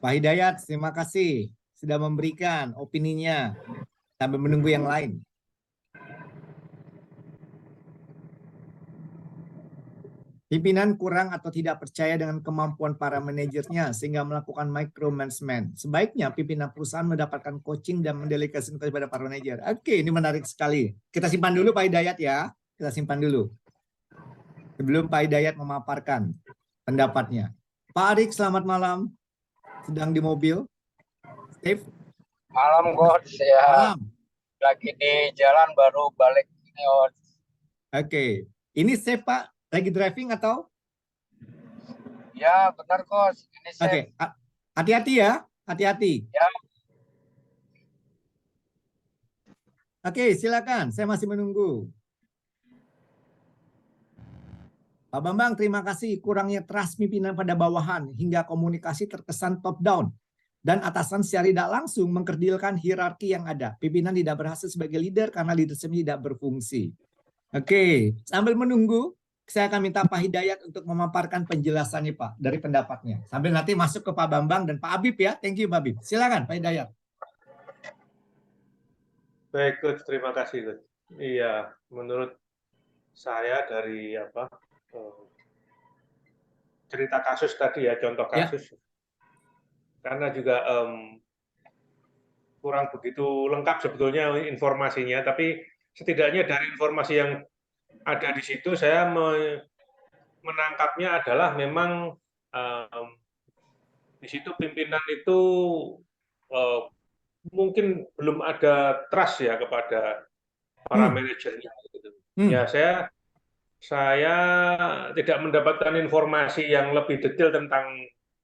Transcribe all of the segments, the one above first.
Pak Hidayat, terima kasih sudah memberikan opininya sambil menunggu yang lain. Pimpinan kurang atau tidak percaya dengan kemampuan para manajernya sehingga melakukan micromanagement. Sebaiknya pimpinan perusahaan mendapatkan coaching dan mendelegasikan kepada para manajer. Oke, ini menarik sekali. Kita simpan dulu Pak Hidayat ya. Kita simpan dulu. Sebelum Pak Hidayat memaparkan pendapatnya. Pak Arik, selamat malam. Sedang di mobil. Steve? Malam, Coach. Ya, Malam. lagi di jalan baru balik ini, Coach. Oke. Ini safe, Pak? Lagi driving atau? Ya, benar, Coach. Ini safe. Oke. Hati-hati ya. Hati-hati. Ya. Oke, silakan. Saya masih menunggu. Pak Bambang, terima kasih. Kurangnya trust pimpinan pada bawahan hingga komunikasi terkesan top down. Dan atasan secara tidak langsung mengkerdilkan hierarki yang ada. Pimpinan tidak berhasil sebagai leader karena leadership tidak berfungsi. Oke, sambil menunggu, saya akan minta Pak Hidayat untuk memaparkan penjelasannya Pak, dari pendapatnya. Sambil nanti masuk ke Pak Bambang dan Pak Habib ya. Thank you Pak Habib. Silakan Pak Hidayat. Baik, Coach. Terima kasih, Coach. Iya, menurut saya dari cerita kasus tadi ya, contoh kasus. Ya. Karena juga kurang begitu lengkap sebetulnya informasinya, tapi setidaknya dari informasi yang ada di situ saya menangkapnya adalah memang di situ pimpinan itu mungkin belum ada trust ya kepada para manajernya. Gitu. Ya saya tidak mendapatkan informasi yang lebih detail tentang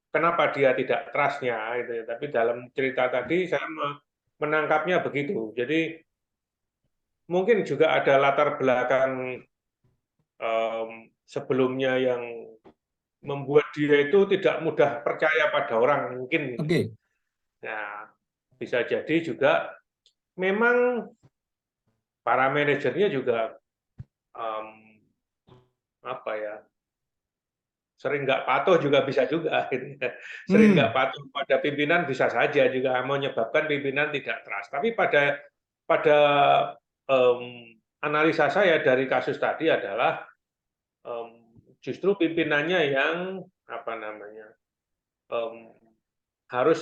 kenapa dia tidak trust-nya, gitu. Tapi dalam cerita tadi saya menangkapnya begitu. Jadi mungkin juga ada latar belakang sebelumnya yang membuat dia itu tidak mudah percaya pada orang mungkin. Oke. Nah, bisa jadi juga memang para manajernya juga sering nggak patuh juga bisa juga, gitu. Sering nggak patuh pada pimpinan bisa saja juga menyebabkan pimpinan tidak trust. Tapi pada analisa saya dari kasus tadi adalah justru pimpinannya yang harus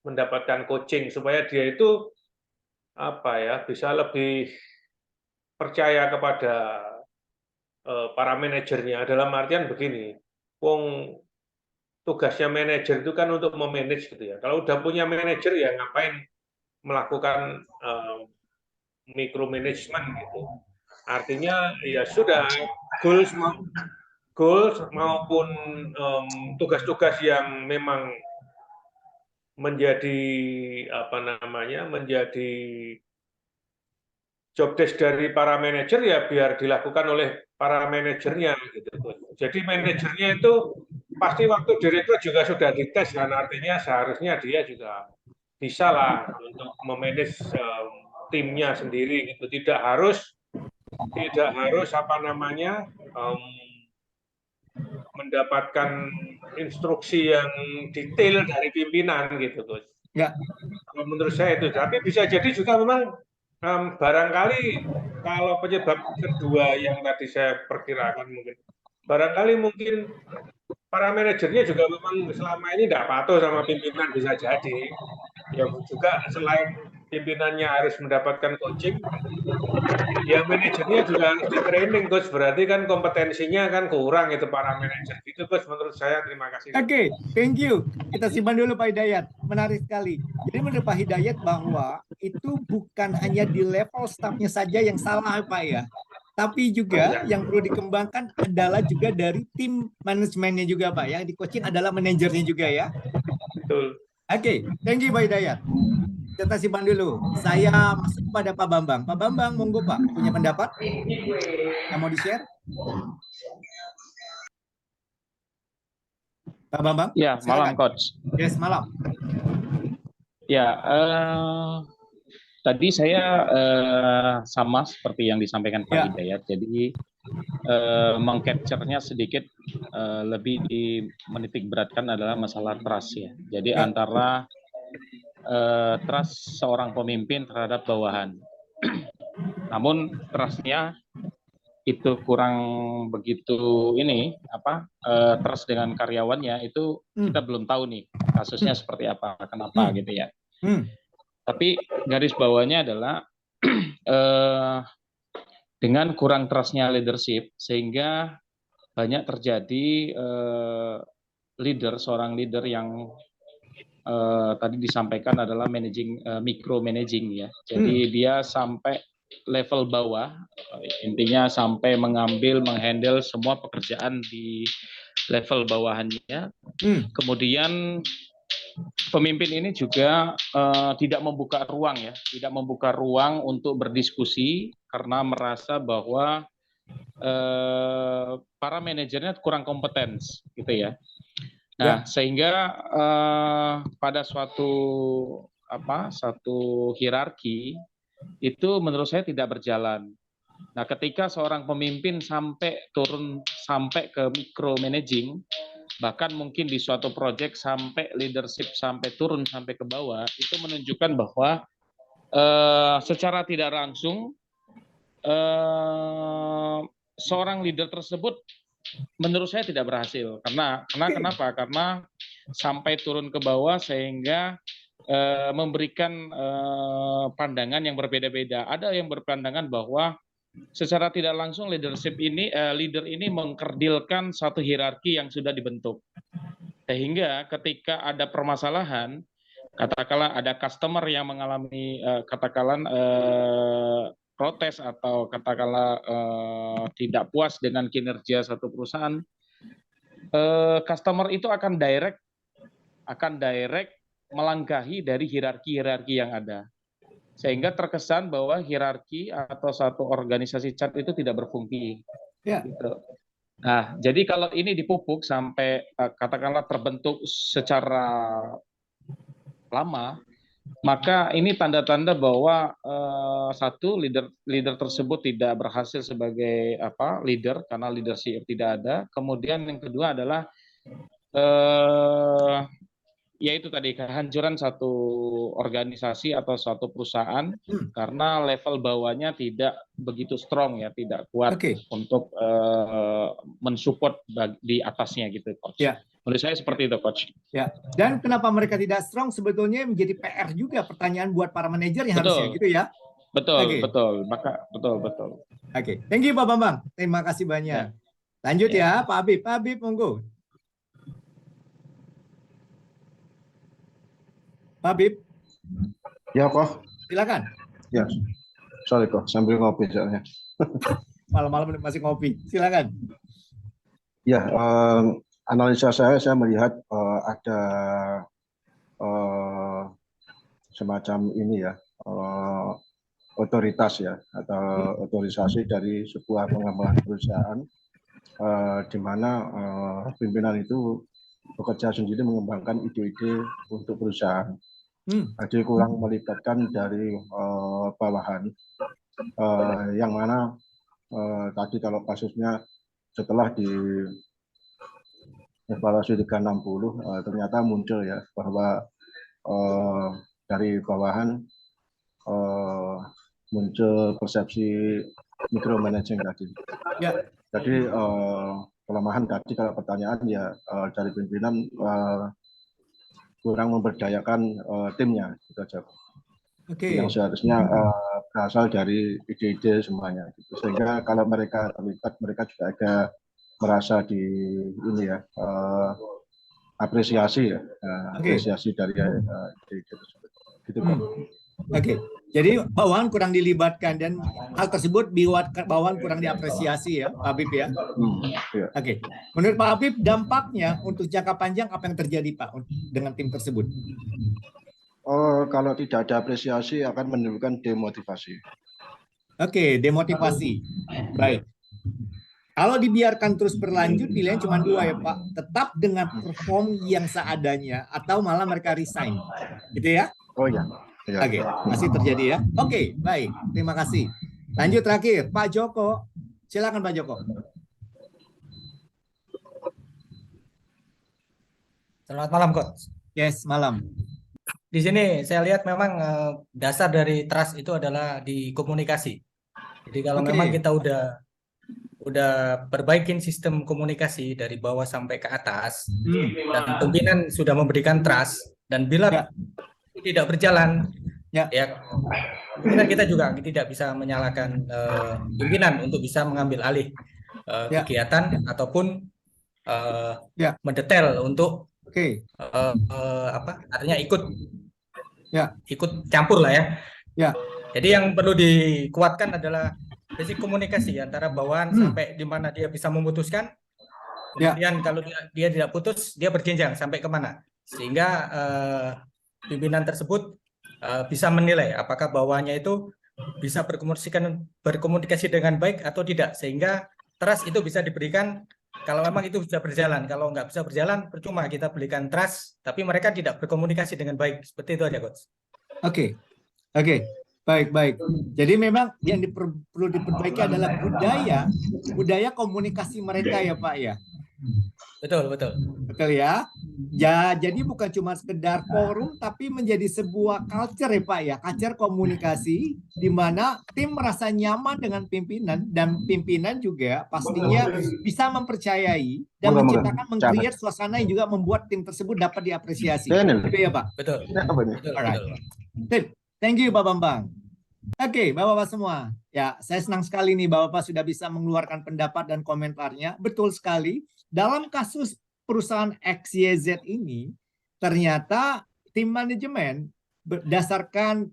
mendapatkan coaching supaya dia itu bisa lebih percaya kepada para manajernya. Dalam artian begini, tugasnya manajer itu kan untuk memanage gitu ya. Kalau udah punya manajer ya ngapain melakukan micromanagement gitu. Artinya ya sudah goals maupun tugas-tugas yang memang menjadi menjadi job desk dari para manajer ya biar dilakukan oleh para manajernya gitu. Jadi manajernya itu pasti waktu direkrut juga sudah dites kan, artinya seharusnya dia juga bisa lah untuk memanage timnya sendiri gitu. Tidak harus mendapatkan instruksi yang detail dari pimpinan gitu, Gus. Ya. Kalau menurut saya itu, tapi bisa jadi juga memang barangkali kalau penyebab kedua yang tadi saya perkirakan barangkali mungkin para manajernya juga memang selama ini tidak patuh sama pimpinan, bisa jadi. Ya juga selain pimpinannya harus mendapatkan coaching, ya manajernya juga harus di training, Coach. Berarti kan kompetensinya kan kurang itu para manajer. Itu, Coach, menurut saya. Terima kasih. Oke, thank you. Kita simpan dulu Pak Hidayat. Menarik sekali. Jadi menurut Pak Hidayat bahwa itu bukan hanya di level staffnya saja yang salah Pak ya. Tapi juga yang perlu dikembangkan adalah juga dari tim manajemennya juga Pak. Yang di coaching adalah manajernya juga ya. Betul. Oke, thank you Pak Hidayat. Kita simpan dulu. Saya masuk pada Pak Bambang. Pak Bambang, monggo Pak. Punya pendapat? Yang mau di-share? Pak Bambang? Ya, silakan. malam Coach. Yes, malam. Ya, tadi saya sama seperti yang disampaikan Pak Hidayat. Jadi mengcapture-nya sedikit lebih menitik beratkan adalah masalah trust ya. Jadi Ya. antara trust seorang pemimpin terhadap bawahan. Namun trust-nya itu kurang begitu trust dengan karyawannya itu kita belum tahu nih kasusnya seperti apa, kenapa gitu ya. Tapi garis bawahnya adalah dengan kurang trust-nya leadership sehingga banyak terjadi seorang leader yang tadi disampaikan adalah micromanaging ya. Jadi dia sampai level bawah, intinya sampai menghandle semua pekerjaan di level bawahannya. Kemudian pemimpin ini juga tidak membuka ruang untuk berdiskusi karena merasa bahwa para manajernya kurang kompeten, gitu ya. Nah, sehingga pada suatu hierarki itu menurut saya tidak berjalan. Nah, ketika seorang pemimpin turun sampai ke micromanaging, bahkan mungkin di suatu proyek sampai leadership sampai turun sampai ke bawah, itu menunjukkan bahwa secara tidak langsung seorang leader tersebut menurut saya tidak berhasil. Karena kenapa? Karena sampai turun ke bawah sehingga memberikan pandangan yang berbeda-beda. Ada yang berpandangan bahwa secara tidak langsung leader ini mengkerdilkan satu hierarki yang sudah dibentuk. Sehingga ketika ada permasalahan, katakanlah ada customer yang mengalami protes atau katakanlah tidak puas dengan kinerja satu perusahaan, customer itu akan direct melangkahi dari hierarki yang ada, sehingga terkesan bahwa hierarki atau satu organisasi cat itu tidak berfungsi. Gitu. Nah, jadi kalau ini dipupuk sampai katakanlah terbentuk secara lama, maka ini tanda-tanda bahwa satu leader tersebut tidak berhasil sebagai leader karena leadership tidak ada. Kemudian yang kedua adalah yaitu tadi kehancuran satu organisasi atau suatu perusahaan karena level bawahnya tidak begitu strong ya, tidak kuat untuk mensupport di atasnya gitu, Coach. Ya. Menurut saya seperti itu, Coach. Ya. Dan kenapa mereka tidak strong sebetulnya menjadi PR juga pertanyaan buat para manajer yang harusnya gitu ya. Betul. Oke. Thank you Pak Bambang. Terima kasih banyak. Lanjut ya Pak Habib. Pak Habib monggo. Pak Habib. Ya, Kok. Silakan. Ya. Sorry, Kok. Sambil ngopi soalnya. Malam-malam masih ngopi. Silakan. Ya, analisa saya melihat ada semacam ini ya, otoritas ya, atau otorisasi dari sebuah pengembangan perusahaan, di mana pimpinan itu bekerja sendiri mengembangkan ide-ide untuk perusahaan. Jadi kurang melibatkan dari bawahan, yang mana tadi kalau kasusnya setelah di evaluasi 360 ternyata muncul ya bahwa dari bawahan muncul persepsi micromanaging tadi. Ya. Jadi kelemahan tadi kalau pertanyaan ya dari pimpinan kurang memberdayakan timnya gitu aja. Yang seharusnya berasal dari ide-ide semuanya. Gitu. Sehingga kalau mereka terlibat, mereka juga ada merasa di ini ya apresiasi ya, apresiasi dari ide-ide tersebut. Gitu kan. Jadi bawahan kurang dilibatkan dan hal tersebut bawahan kurang diapresiasi ya Pak Habib ya. Menurut Pak Habib dampaknya untuk jangka panjang apa yang terjadi Pak dengan tim tersebut? Kalau tidak ada apresiasi akan menimbulkan demotivasi. Demotivasi. Baik. Kalau dibiarkan terus berlanjut pilihan cuma dua ya Pak, tetap dengan perform yang seadanya atau malah mereka resign. Gitu ya? Oh ya. Masih terjadi ya. Baik. Terima kasih. Lanjut terakhir, Pak Joko. Silakan Pak Joko. Selamat malam, Coach. Yes, malam. Di sini saya lihat memang dasar dari trust itu adalah di komunikasi. Jadi kalau Oke. memang kita udah perbaikin sistem komunikasi dari bawah sampai ke atas, dan pimpinan sudah memberikan trust, dan bila Ya. itu tidak berjalan, Ya. pimpinan kita juga tidak bisa menyalahkan pimpinan untuk bisa mengambil alih Ya. kegiatan ataupun Ya. mendetail untuk Oke. artinya ikut campur lah ya. Ya. Jadi yang perlu dikuatkan adalah basic komunikasi antara bawahan sampai di mana dia bisa memutuskan. Ya. Kemudian kalau dia tidak putus, dia berjenjang sampai kemana, sehingga pimpinan tersebut bisa menilai apakah bawahannya itu bisa berkomunikasi dengan baik atau tidak, sehingga trust itu bisa diberikan. Kalau memang itu bisa berjalan, kalau nggak bisa berjalan, percuma kita berikan trust, tapi mereka tidak berkomunikasi dengan baik. Seperti itu aja, Coach. Oke. Baik. Jadi memang yang perlu diperbaiki adalah budaya komunikasi mereka ya Pak ya. Betul. Betul ya. Jadi bukan cuma sekedar forum, tapi menjadi sebuah culture ya Pak ya. Culture komunikasi di mana tim merasa nyaman dengan pimpinan dan pimpinan juga pastinya bisa mempercayai dan menciptakan, meng-create suasana yang juga membuat tim tersebut dapat diapresiasi. Itu ya Pak. Betul. Alright. Thank you Pak Bambang. Oke, Bapak-Bapak semua. Ya, saya senang sekali nih Bapak-Bapak sudah bisa mengeluarkan pendapat dan komentarnya. Betul sekali. Dalam kasus perusahaan XYZ ini, ternyata tim manajemen berdasarkan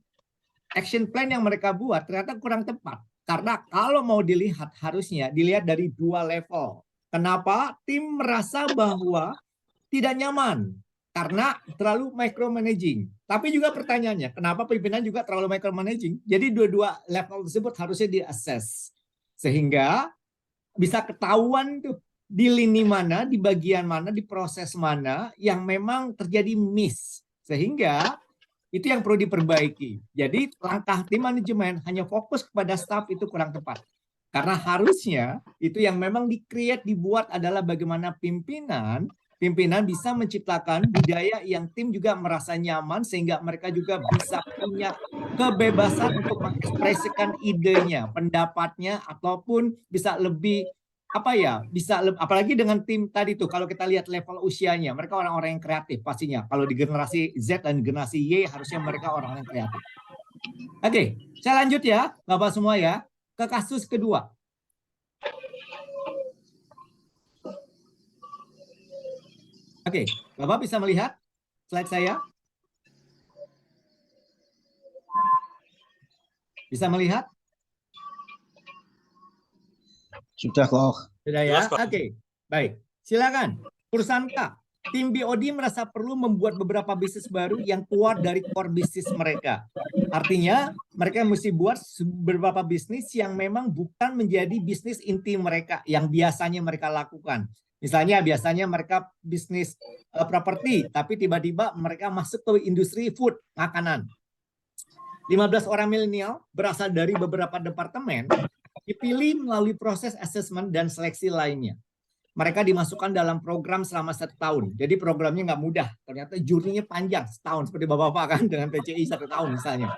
action plan yang mereka buat ternyata kurang tepat. Karena kalau mau dilihat harusnya dilihat dari dua level. Kenapa? Tim merasa bahwa tidak nyaman karena terlalu micromanaging. Tapi juga pertanyaannya, kenapa pimpinan juga terlalu micromanaging? Jadi dua-dua level tersebut harusnya di-assess. Sehingga bisa ketahuan tuh di lini mana, di bagian mana, di proses mana yang memang terjadi miss. Sehingga itu yang perlu diperbaiki. Jadi langkah tim manajemen hanya fokus kepada staff itu kurang tepat. Karena harusnya itu yang memang dibuat adalah bagaimana pimpinan bisa menciptakan budaya yang tim juga merasa nyaman sehingga mereka juga bisa punya kebebasan untuk mengekspresikan idenya, pendapatnya ataupun bisa lebih apalagi dengan tim tadi tuh kalau kita lihat level usianya, mereka orang-orang yang kreatif pastinya. Kalau di generasi Z dan generasi Y harusnya mereka orang yang kreatif. Oke, saya lanjut ya, Bapak semua ya, ke kasus kedua. Oke, Bapak bisa melihat slide saya? Bisa melihat? Sudah kok. Sudah ya? Oke, baik. Silakan. Perusahaan K. Tim BOD merasa perlu membuat beberapa bisnis baru yang keluar dari core bisnis mereka. Artinya, mereka mesti buat beberapa bisnis yang memang bukan menjadi bisnis inti mereka yang biasanya mereka lakukan. Misalnya biasanya mereka bisnis properti, tapi tiba-tiba mereka masuk ke industri food, makanan. 15 orang milenial berasal dari beberapa departemen, dipilih melalui proses assessment dan seleksi lainnya. Mereka dimasukkan dalam program selama 1 tahun. Jadi programnya nggak mudah. Ternyata jurinya panjang, setahun. Seperti Bapak-Bapak kan dengan PCI 1 tahun misalnya.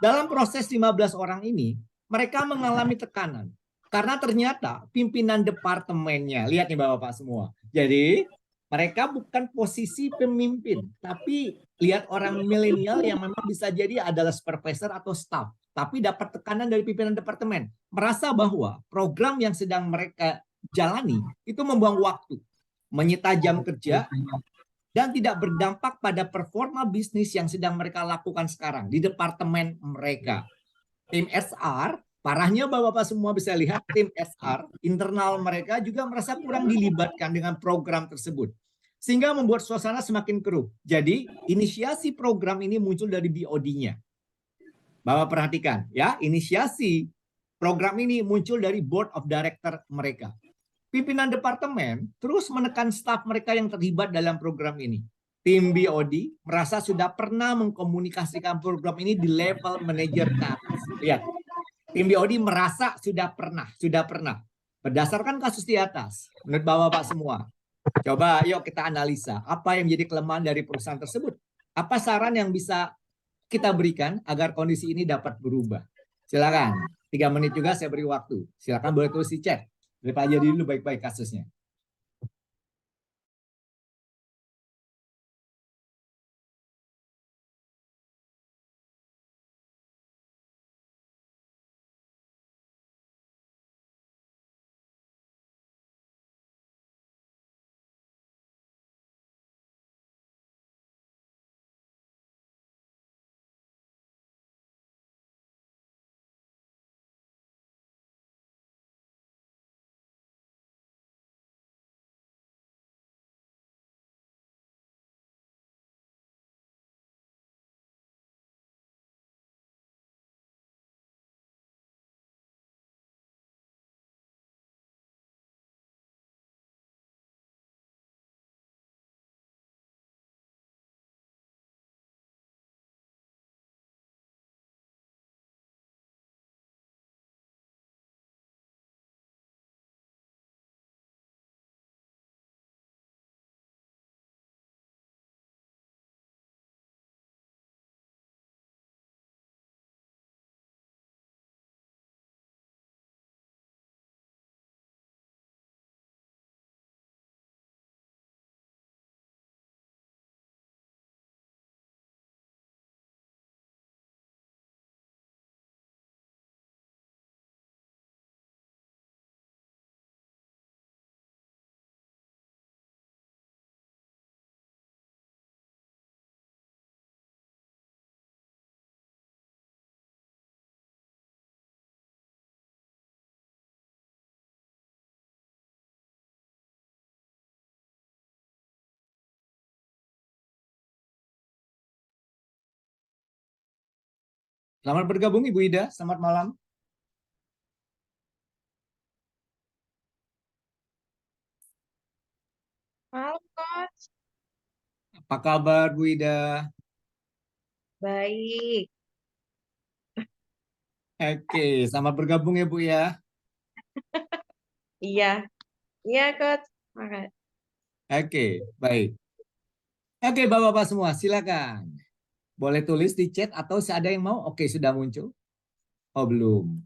Dalam proses 15 orang ini, mereka mengalami tekanan. Karena ternyata pimpinan departemennya, lihat nih Bapak-Bapak semua. Jadi mereka bukan posisi pemimpin, tapi lihat orang milenial yang memang bisa jadi adalah supervisor atau staff, tapi dapat tekanan dari pimpinan departemen. Merasa bahwa program yang sedang mereka jalani itu membuang waktu, menyita jam kerja, dan tidak berdampak pada performa bisnis yang sedang mereka lakukan sekarang di departemen mereka. Tim SR, parahnya Bapak-Bapak semua bisa lihat tim SR, internal mereka juga merasa kurang dilibatkan dengan program tersebut. Sehingga membuat suasana semakin keruh. Jadi inisiasi program ini muncul dari BOD-nya. Bapak perhatikan ya, inisiasi program ini muncul dari board of director mereka. Pimpinan departemen terus menekan staf mereka yang terlibat dalam program ini. Tim BOD merasa sudah pernah mengkomunikasikan program ini di level manajer ke atas. Lihat. Tim BOD merasa sudah pernah. Berdasarkan kasus di atas, menurut Bapak-Bapak semua, coba yuk kita analisa apa yang menjadi kelemahan dari perusahaan tersebut. Apa saran yang bisa kita berikan agar kondisi ini dapat berubah? Silakan. 3 menit juga saya beri waktu. Silakan boleh tulis di chat. Pelajari dulu baik-baik kasusnya. Selamat bergabung Ibu Ida, selamat malam. Halo, Coach. Apa kabar Bu Ida? Baik. Oke, selamat bergabung ya Bu ya. Iya. Iya, Coach. Makasih. Oke, baik. Oke, Bapak-Bapak semua, silakan. Boleh tulis di chat atau ada yang mau? Oke, sudah muncul. Oh, belum.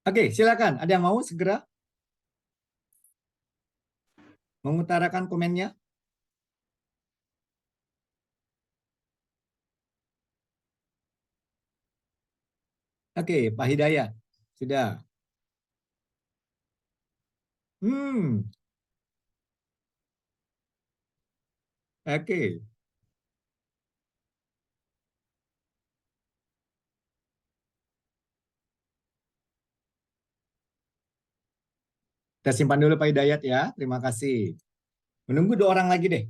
Oke, silakan. Ada yang mau segera mengutarakan komennya? Oke, Pak Hidayat. Sudah. Oke. Kita simpan dulu Pak Hidayat ya. Terima kasih. Menunggu 2 orang lagi deh.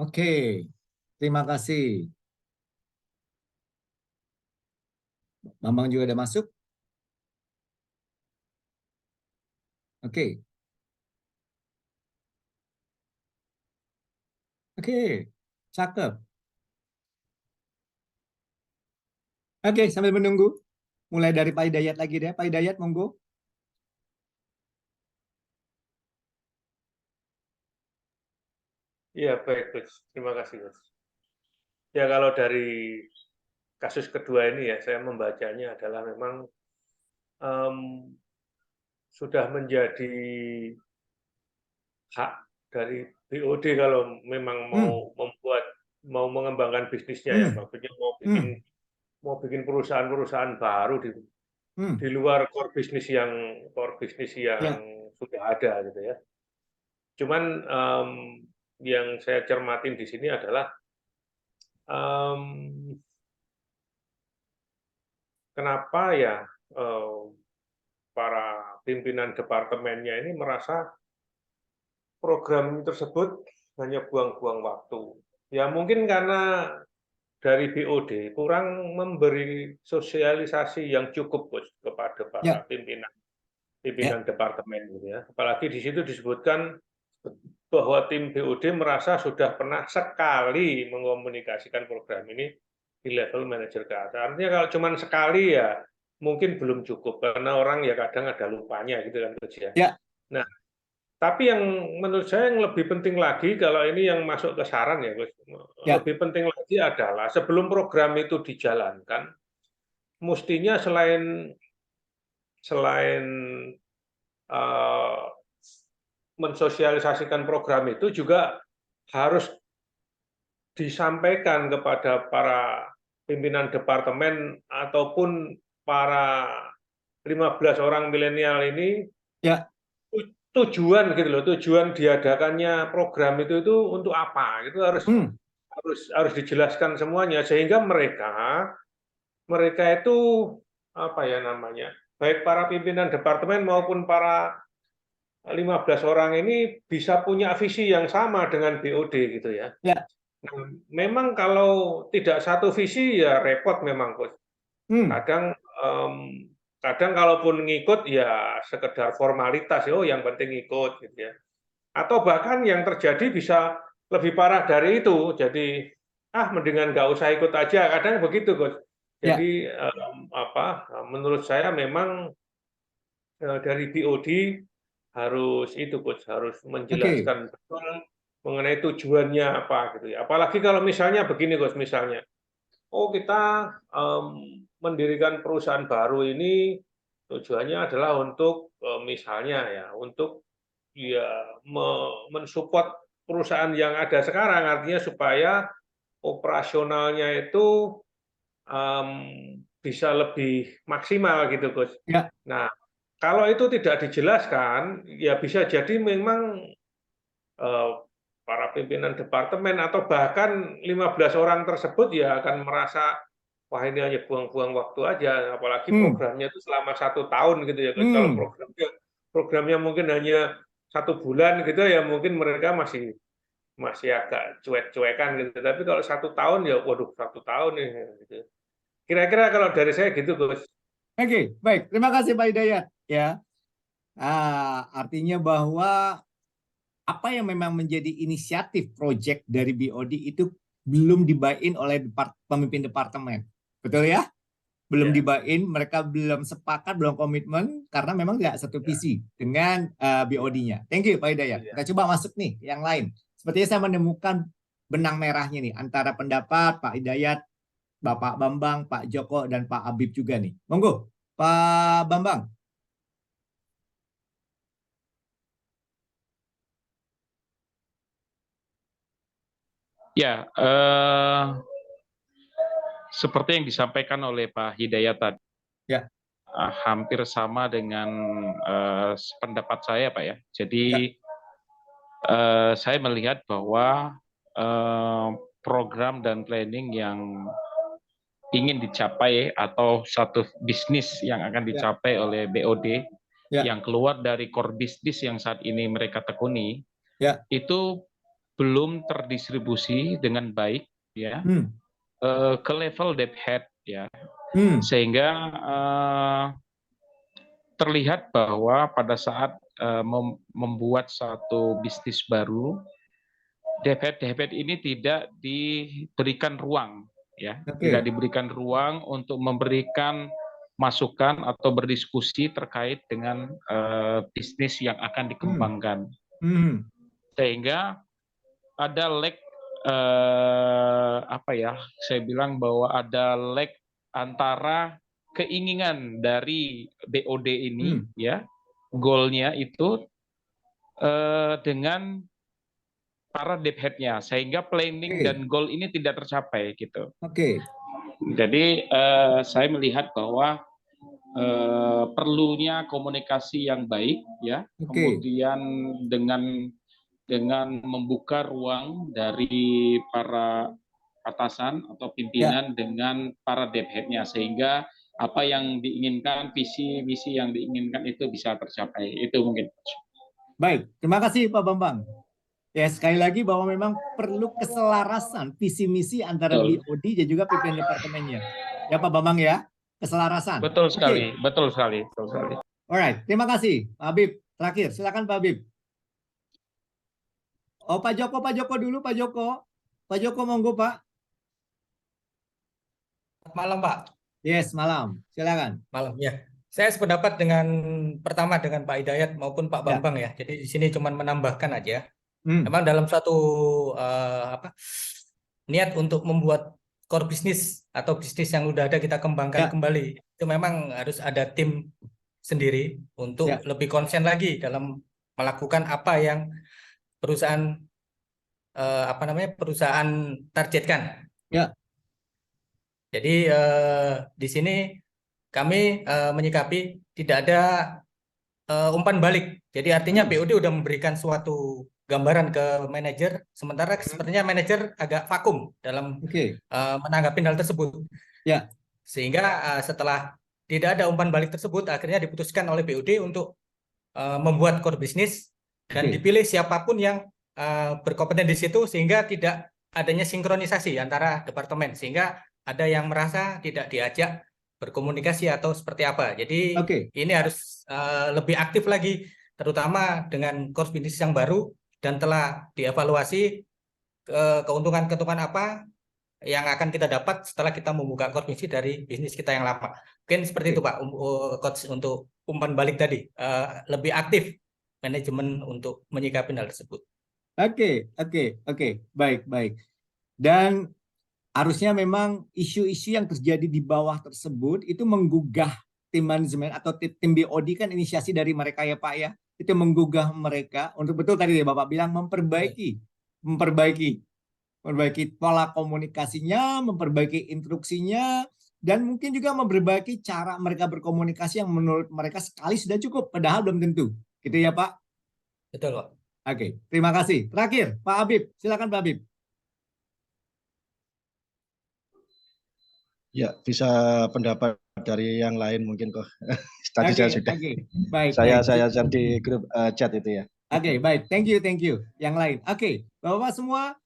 Oke. Terima kasih. Bambang juga udah masuk. Oke. Oke. Cakep. Oke, sambil menunggu. Mulai dari Pak Hidayat lagi deh. Pak Hidayat, monggo. Iya, baik, Coach. Terima kasih, Coach. Ya, kalau dari kasus kedua ini ya, saya membacanya adalah memang sudah menjadi hak dari BOD kalau memang mau mengembangkan bisnisnya ya, maksudnya mau bikin perusahaan-perusahaan baru di luar core bisnis yang sudah ada gitu ya. Cuman yang saya cermatin di sini adalah kenapa ya para pimpinan departemennya ini merasa program tersebut hanya buang-buang waktu. Ya mungkin karena dari BOD kurang memberi sosialisasi yang cukup Bos, kepada para pimpinan departemen gitu ya. Apalagi di situ disebutkan bahwa tim BOD merasa sudah pernah sekali mengkomunikasikan program ini di level manajer ke atas. Artinya kalau cuma sekali ya mungkin belum cukup karena orang ya kadang ada lupanya gitu kan Coach ya. Nah, tapi yang menurut saya yang lebih penting lagi kalau ini yang masuk ke saran ya Coach. Lebih penting lagi adalah sebelum program itu dijalankan mestinya selain mensosialisasikan program itu juga harus disampaikan kepada para pimpinan departemen ataupun para 15 orang milenial ini tujuan gitu loh, tujuan diadakannya program itu untuk apa? Itu harus dijelaskan semuanya sehingga mereka itu apa ya namanya? Baik para pimpinan departemen maupun para 15 orang ini bisa punya visi yang sama dengan BOD gitu ya. Nah, memang kalau tidak satu visi ya repot memang Coach. Kadang kalaupun ngikut ya sekedar formalitas yang penting ikut gitu ya. Atau bahkan yang terjadi bisa lebih parah dari itu. Jadi mendingan nggak usah ikut aja. Kadang begitu Coach. Jadi menurut saya memang dari BOD harus Coach, harus menjelaskan betul mengenai tujuannya apa gitu ya. Apalagi kalau misalnya begini Coach, misalnya kita mendirikan perusahaan baru ini tujuannya adalah untuk misalnya ya untuk mensupport perusahaan yang ada sekarang, artinya supaya operasionalnya itu bisa lebih maksimal gitu Coach. Nah, kalau itu tidak dijelaskan, ya bisa jadi memang para pimpinan departemen atau bahkan 15 orang tersebut ya akan merasa wah ini hanya buang-buang waktu aja, apalagi programnya itu selama 1 tahun gitu ya. Kalau programnya mungkin hanya 1 bulan gitu ya mungkin mereka masih agak cuek-cuekan gitu. Tapi kalau 1 tahun ya waduh 1 tahun nih gitu. Kira-kira kalau dari saya gitu Gus. Oke, baik. Terima kasih Pak Hidayat ya. Artinya bahwa apa yang memang menjadi inisiatif proyek dari BOD itu belum dibuy-in oleh pemimpin departemen. Betul ya? Belum dibuy-in, mereka belum sepakat, belum komitmen karena memang nggak satu visi dengan BOD-nya. Thank you Pak Hidayat. Kita coba masuk nih yang lain. Sepertinya saya menemukan benang merahnya nih antara pendapat Pak Hidayat, Bapak Bambang, Pak Joko, dan Pak Habib juga nih. Monggo, Pak Bambang. Ya, seperti yang disampaikan oleh Pak Hidayat tadi, hampir sama dengan pendapat saya, Pak ya. Jadi saya melihat bahwa program dan planning yang ingin dicapai atau satu bisnis yang akan dicapai oleh BOD yang keluar dari core bisnis yang saat ini mereka tekuni, itu belum terdistribusi dengan baik ya ke level debt head ya, sehingga terlihat bahwa pada saat membuat satu bisnis baru, debt head ini tidak diberikan ruang ya, tidak diberikan ruang untuk memberikan masukan atau berdiskusi terkait dengan bisnis yang akan dikembangkan, sehingga ada lag saya bilang bahwa ada lag antara keinginan dari BOD ini ya, goalnya itu dengan para deep head-nya, sehingga planning Oke. dan goal ini tidak tercapai gitu. Oke. Jadi saya melihat bahwa perlunya komunikasi yang baik, ya, Oke. kemudian dengan membuka ruang dari para atasan atau pimpinan dengan para deep head-nya, sehingga apa yang diinginkan, visi misi yang diinginkan itu bisa tercapai. Itu mungkin. Baik, terima kasih Pak Bambang. Ya, sekali lagi bahwa memang perlu keselarasan visi misi antara Betul. BOD dan juga pimpinan departemennya. Ya Pak Bambang ya, keselarasan. Betul Oke. sekali, betul sekali, betul sekali. Alright, terima kasih Pak Habib. Terakhir, silakan Pak Habib. Oh Pak Joko dulu Pak Joko. Pak Joko monggo Pak. Malam Pak. Yes, malam. Silakan. Malam ya. Saya sependapat dengan pertama dengan Pak Hidayat maupun Pak Ya. Bambang ya. Jadi di sini cuma menambahkan aja. Hmm. Memang dalam suatu niat untuk membuat core bisnis atau bisnis yang udah ada kita kembangkan Ya. kembali, itu memang harus ada tim sendiri untuk Ya. lebih konsen lagi dalam melakukan apa yang perusahaan perusahaan targetkan. Ya. Jadi di sini kami menyikapi tidak ada umpan balik. Jadi artinya BOD udah memberikan suatu gambaran ke manajer, sementara sepertinya manajer agak vakum dalam Oke. menanggapi hal tersebut. Ya. Sehingga setelah tidak ada umpan balik tersebut, akhirnya diputuskan oleh BOD untuk membuat core bisnis dan Oke. dipilih siapapun yang berkompeten di situ, sehingga tidak adanya sinkronisasi antara departemen, sehingga ada yang merasa tidak diajak berkomunikasi atau seperti apa. Jadi Oke. ini harus lebih aktif lagi, terutama dengan core bisnis yang baru dan telah dievaluasi keuntungan-keuntungan apa yang akan kita dapat setelah kita membuka core bisnis dari bisnis kita yang lama. Mungkin seperti itu Pak, Coach, untuk umpan balik tadi. Lebih aktif manajemen untuk menyikapi hal tersebut. Oke. Baik. Dan harusnya memang isu-isu yang terjadi di bawah tersebut itu menggugah tim manajemen atau tim BOD, kan inisiasi dari mereka ya Pak ya. Itu menggugah mereka untuk betul tadi Bapak bilang memperbaiki pola komunikasinya, memperbaiki instruksinya, dan mungkin juga memperbaiki cara mereka berkomunikasi yang menurut mereka sekali sudah cukup, padahal belum tentu. Gitu ya Pak? Betul Pak. Oke, terima kasih. Terakhir, Pak Habib. Silakan Pak Habib. Ya, bisa pendapat dari yang lain mungkin kok. Tadi saya sudah. Baik. Saya share di grup chat itu ya. Oke, baik. Thank you. Yang lain. Oke, Bapak semua,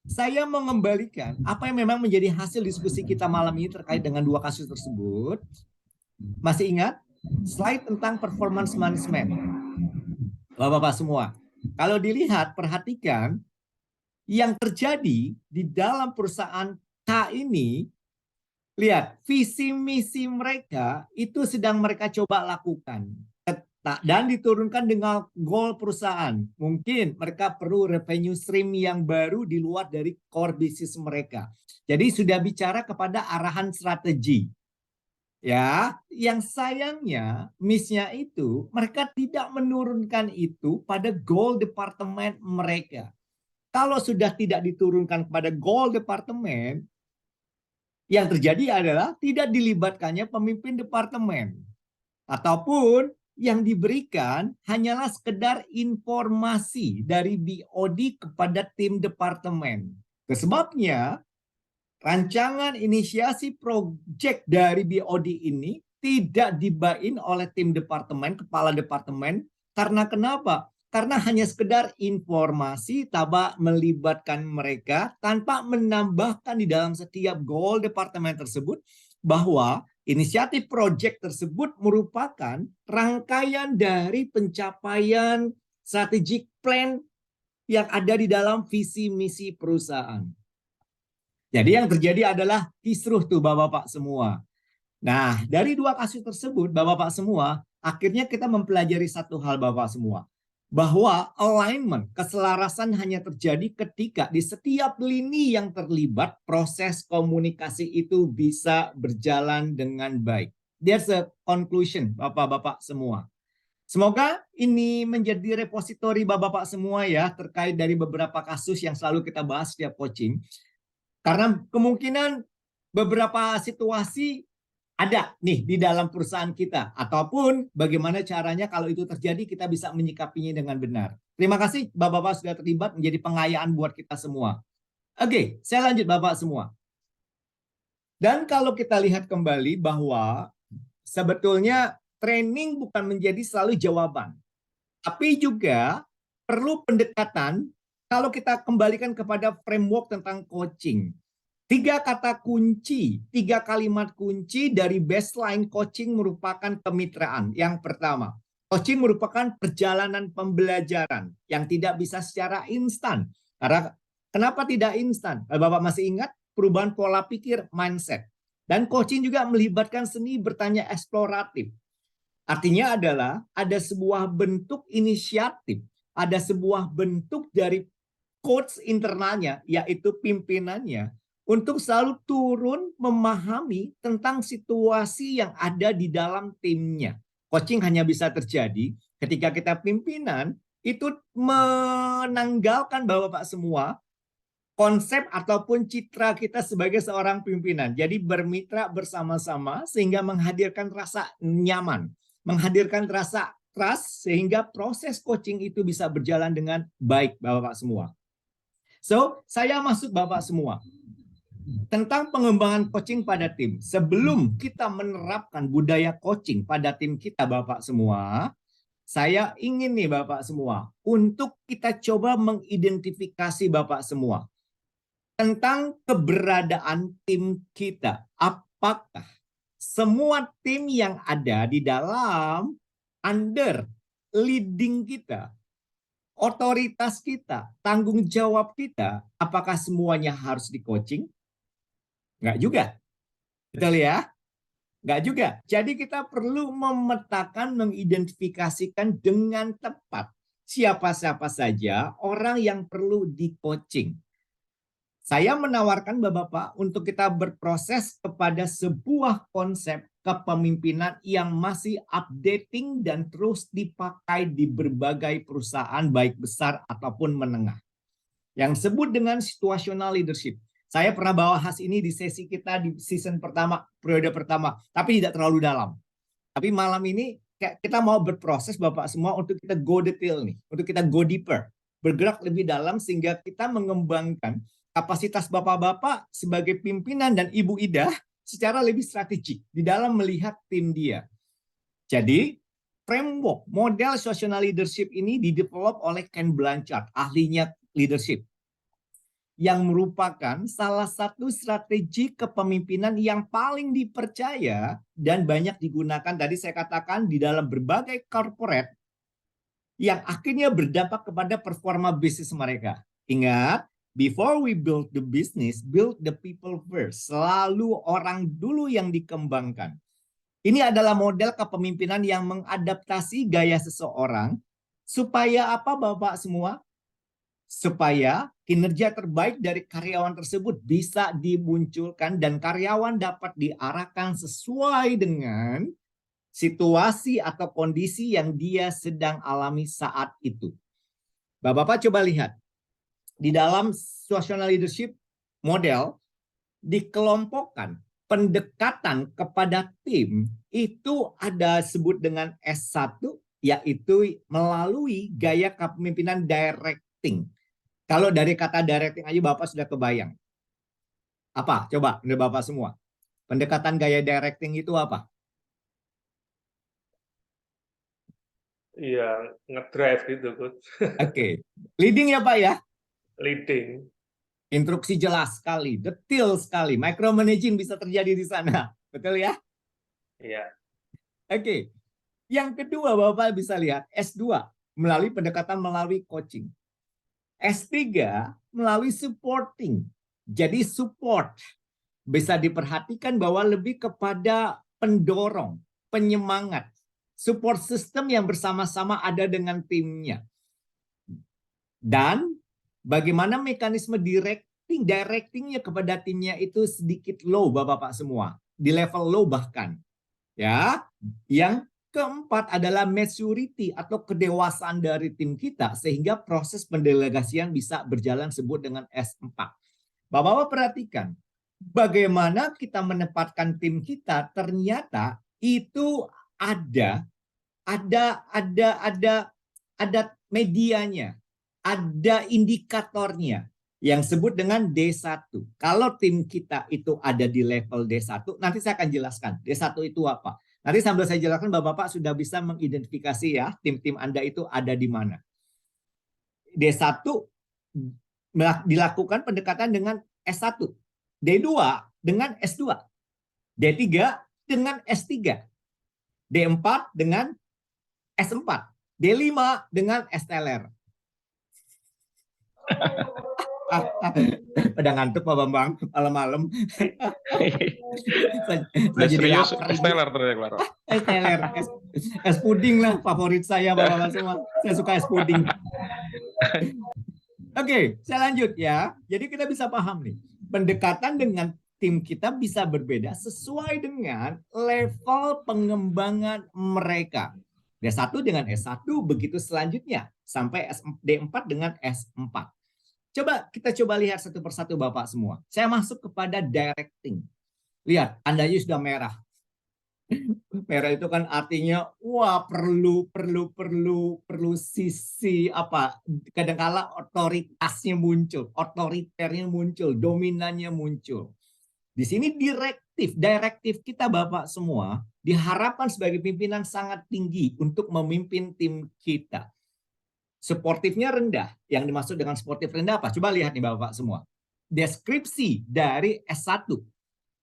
saya mengembalikan apa yang memang menjadi hasil diskusi kita malam ini terkait dengan dua kasus tersebut. Masih ingat slide tentang performance management? Bapak-bapak semua, kalau dilihat, perhatikan yang terjadi di dalam perusahaan K ini. Lihat, visi misi mereka itu sedang mereka coba lakukan dan diturunkan dengan goal perusahaan. Mungkin mereka perlu revenue stream yang baru di luar dari core bisnis mereka. Jadi sudah bicara kepada arahan strategi. Ya, yang sayangnya miss-nya itu mereka tidak menurunkan itu pada goal departemen mereka. Kalau sudah tidak diturunkan pada goal departemen, yang terjadi adalah tidak dilibatkannya pemimpin departemen. Ataupun yang diberikan hanyalah sekedar informasi dari BOD kepada tim departemen. Sebabnya, rancangan inisiasi proyek dari BOD ini tidak dibain oleh tim departemen, kepala departemen. Karena kenapa? Karena hanya sekedar informasi tanpa melibatkan mereka, tanpa menambahkan di dalam setiap goal departemen tersebut bahwa inisiatif proyek tersebut merupakan rangkaian dari pencapaian strategic plan yang ada di dalam visi misi perusahaan. Jadi yang terjadi adalah kisruh tuh Bapak-Bapak semua. Nah, dari dua kasus tersebut Bapak-Bapak semua, akhirnya kita mempelajari satu hal Bapak semua. Bahwa alignment, keselarasan hanya terjadi ketika di setiap lini yang terlibat proses komunikasi itu bisa berjalan dengan baik. There's a conclusion Bapak-Bapak semua. Semoga ini menjadi repositori Bapak-Bapak semua ya, terkait dari beberapa kasus yang selalu kita bahas setiap coaching. Karena kemungkinan beberapa situasi ada nih di dalam perusahaan kita, ataupun bagaimana caranya kalau itu terjadi kita bisa menyikapinya dengan benar. Terima kasih Bapak-Bapak sudah terlibat, menjadi pengayaan buat kita semua. Oke, saya lanjut Bapak semua. Dan kalau kita lihat kembali bahwa sebetulnya training bukan menjadi selalu jawaban, tapi juga perlu pendekatan kalau kita kembalikan kepada framework tentang coaching. 3 kata kunci, 3 kalimat kunci dari baseline coaching merupakan kemitraan. Yang pertama, coaching merupakan perjalanan pembelajaran yang tidak bisa secara instan. Karena kenapa tidak instan? Bapak masih ingat perubahan pola pikir, mindset. Dan coaching juga melibatkan seni bertanya eksploratif. Artinya adalah ada sebuah bentuk inisiatif, ada sebuah bentuk dari coach internalnya, yaitu pimpinannya, untuk selalu turun memahami tentang situasi yang ada di dalam timnya. Coaching hanya bisa terjadi ketika kita pimpinan itu menanggalkan Bapak semua konsep ataupun citra kita sebagai seorang pimpinan. Jadi bermitra bersama-sama sehingga menghadirkan rasa nyaman, menghadirkan rasa trust sehingga proses coaching itu bisa berjalan dengan baik Bapak semua. So, saya masuk Bapak semua. Tentang pengembangan coaching pada tim. Sebelum kita menerapkan budaya coaching pada tim kita Bapak semua, saya ingin nih Bapak semua, untuk kita coba mengidentifikasi Bapak semua tentang keberadaan tim kita. Apakah semua tim yang ada di dalam under leading kita, otoritas kita, tanggung jawab kita, apakah semuanya harus di coaching? Enggak juga. Betul ya? Enggak juga. Jadi kita perlu memetakan, mengidentifikasikan dengan tepat siapa-siapa saja orang yang perlu di coaching. Saya menawarkan Bapak-Bapak untuk kita berproses kepada sebuah konsep kepemimpinan yang masih updating dan terus dipakai di berbagai perusahaan baik besar ataupun menengah. Yang disebut dengan situational leadership. Saya pernah bahas ini di sesi kita di season pertama, periode pertama, tapi tidak terlalu dalam. Tapi malam ini kita mau berproses Bapak semua untuk kita go detail nih, untuk kita go deeper, bergerak lebih dalam sehingga kita mengembangkan kapasitas Bapak-Bapak sebagai pimpinan dan Ibu Ida secara lebih strategik di dalam melihat tim dia. Jadi, framework model situational leadership ini didevelop oleh Ken Blanchard, ahlinya leadership, yang merupakan salah satu strategi kepemimpinan yang paling dipercaya dan banyak digunakan, tadi saya katakan, di dalam berbagai corporate yang akhirnya berdampak kepada performa bisnis mereka. Ingat, before we build the business, build the people first. Selalu orang dulu yang dikembangkan. Ini adalah model kepemimpinan yang mengadaptasi gaya seseorang supaya apa Bapak semua? Supaya kinerja terbaik dari karyawan tersebut bisa dimunculkan dan karyawan dapat diarahkan sesuai dengan situasi atau kondisi yang dia sedang alami saat itu. Bapak-bapak coba lihat. Di dalam situational leadership model dikelompokkan pendekatan kepada tim itu ada sebut dengan S1, yaitu melalui gaya kepemimpinan directing. Kalau dari kata directing aja Bapak sudah kebayang. Apa? Coba menurut Bapak semua. Pendekatan gaya directing itu apa? Iya, ngedrive gitu, Coach. Oke. Leading ya Pak ya? Leading. Instruksi jelas sekali, detail sekali. Micromanaging bisa terjadi di sana. Betul ya? Iya. Oke. Yang kedua Bapak bisa lihat S2 melalui pendekatan melalui coaching. S3 melalui supporting. Jadi support bisa diperhatikan bahwa lebih kepada pendorong, penyemangat, support system yang bersama-sama ada dengan timnya. Dan bagaimana mekanisme directingnya kepada timnya itu sedikit low Bapak-bapak semua, di level low bahkan. Ya, yang Keempat adalah maturity atau kedewasaan dari tim kita sehingga proses pendelegasian bisa berjalan sebut dengan S4. Bapak-bapak perhatikan, bagaimana kita menempatkan tim kita ternyata itu ada medianya, ada indikatornya yang sebut dengan D1. Kalau tim kita itu ada di level D1, nanti saya akan jelaskan D1 itu apa. Nanti sambil saya jelaskan, Bapak-bapak sudah bisa mengidentifikasi ya tim-tim Anda itu ada di mana. D1 dilakukan pendekatan dengan S1, D2 dengan S2, D3 dengan S3, D4 dengan S4, D5 dengan STLR. Udah ngantuk Pak Bambang malam-malam. Udah serius STLR ternyata. STLR, es puding lah favorit saya Bapak-bapak semua. Saya suka es puding. Oke, saya lanjut ya. Jadi kita bisa paham nih, pendekatan dengan tim kita bisa berbeda sesuai dengan level pengembangan mereka. D1 dengan S1, begitu selanjutnya sampai D4 dengan S4. Kita coba lihat satu persatu Bapak semua. Saya masuk kepada directing. Lihat, Andanya sudah merah. Merah itu kan artinya wah perlu sisi apa? Kadangkala otoritasnya muncul, otoriternya muncul, dominannya muncul. Di sini direktif kita Bapak semua diharapkan sebagai pimpinan sangat tinggi untuk memimpin tim kita. Sportifnya rendah. Yang dimaksud dengan sportif rendah apa? Coba lihat nih Bapak semua. Deskripsi dari S1.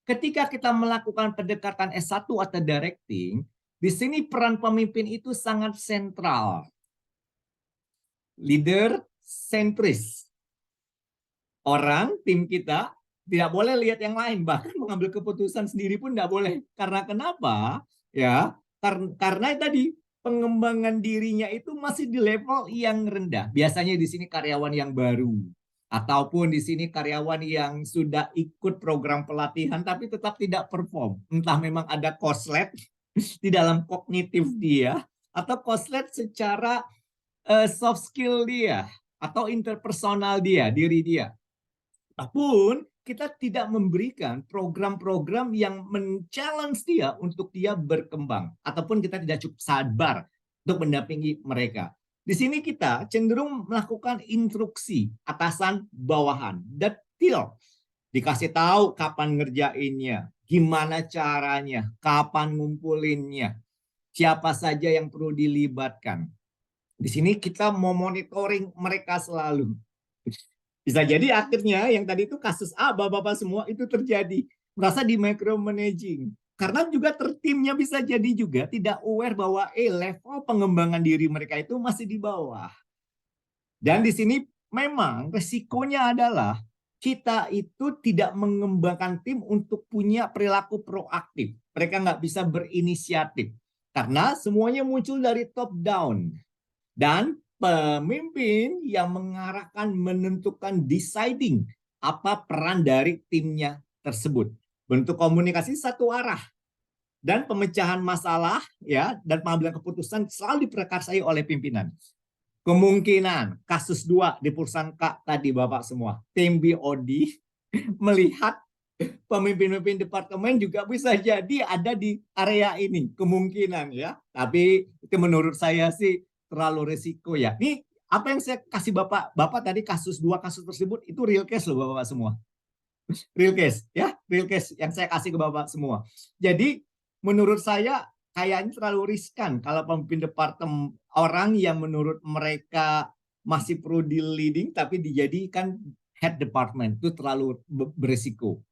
Ketika kita melakukan pendekatan S1 atau directing, di sini peran pemimpin itu sangat sentral. Leader sentris. Orang, tim kita, tidak boleh lihat yang lain, bahkan mengambil keputusan sendiri pun tidak boleh. Karena kenapa? Ya, karena tadi pengembangan dirinya itu masih di level yang rendah. Biasanya di sini karyawan yang baru. Ataupun di sini karyawan yang sudah ikut program pelatihan tapi tetap tidak perform. Entah memang ada korslet di dalam kognitif dia atau korslet secara soft skill dia atau interpersonal dia, diri dia. Ataupun kita tidak memberikan program-program yang men-challenge dia untuk dia berkembang. Ataupun kita tidak cukup sabar untuk mendampingi mereka. Di sini kita cenderung melakukan instruksi atasan bawahan, detail. Dikasih tahu kapan ngerjainnya, gimana caranya, kapan ngumpulinnya, siapa saja yang perlu dilibatkan. Di sini kita mau monitoring mereka selalu. Bisa jadi akhirnya yang tadi itu kasus A, Bapak-bapak semua itu terjadi. Merasa di micromanaging. Karena juga timnya bisa jadi juga tidak aware bahwa level pengembangan diri mereka itu masih di bawah. Dan di sini memang resikonya adalah kita itu tidak mengembangkan tim untuk punya perilaku proaktif. Mereka nggak bisa berinisiatif. Karena semuanya muncul dari top down. Dan pemimpin yang mengarahkan, menentukan, deciding apa peran dari timnya tersebut. Bentuk komunikasi satu arah dan pemecahan masalah ya dan pengambilan keputusan selalu diprakarsai oleh pimpinan. Kemungkinan kasus 2 di perusahaan K tadi Bapak semua, tim BOD melihat pemimpin-pemimpin departemen juga bisa jadi ada di area ini, kemungkinan ya. Tapi itu menurut saya sih terlalu resiko ya. Ini apa yang saya kasih Bapak tadi kasus 2 kasus tersebut itu real case loh Bapak semua. Real case ya, real case yang saya kasih ke Bapak semua. Jadi menurut saya kayaknya terlalu riskan kalau pemimpin departemen orang yang menurut mereka masih perlu di leading tapi dijadikan head department itu terlalu berisiko.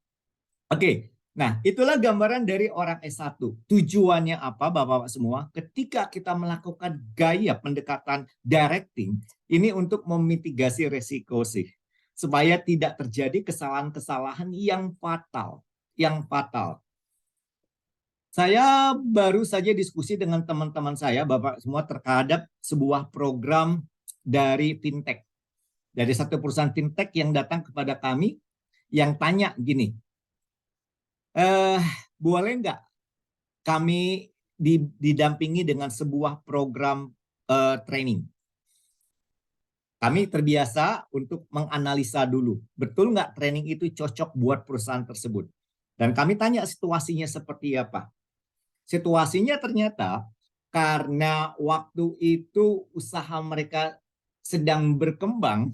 Oke, nah itulah gambaran dari orang S1. Tujuannya apa Bapak-bapak semua? Ketika kita melakukan gaya pendekatan directing, ini untuk memitigasi resiko sih. Supaya tidak terjadi kesalahan-kesalahan yang fatal. Saya baru saja diskusi dengan teman-teman saya, Bapak semua, terhadap sebuah program dari fintech. Dari satu perusahaan fintech yang datang kepada kami, yang tanya gini, boleh nggak kami didampingi dengan sebuah program training. Kami terbiasa untuk menganalisa dulu, betul nggak training itu cocok buat perusahaan tersebut. Dan kami tanya situasinya seperti apa. Situasinya ternyata karena waktu itu usaha mereka sedang berkembang,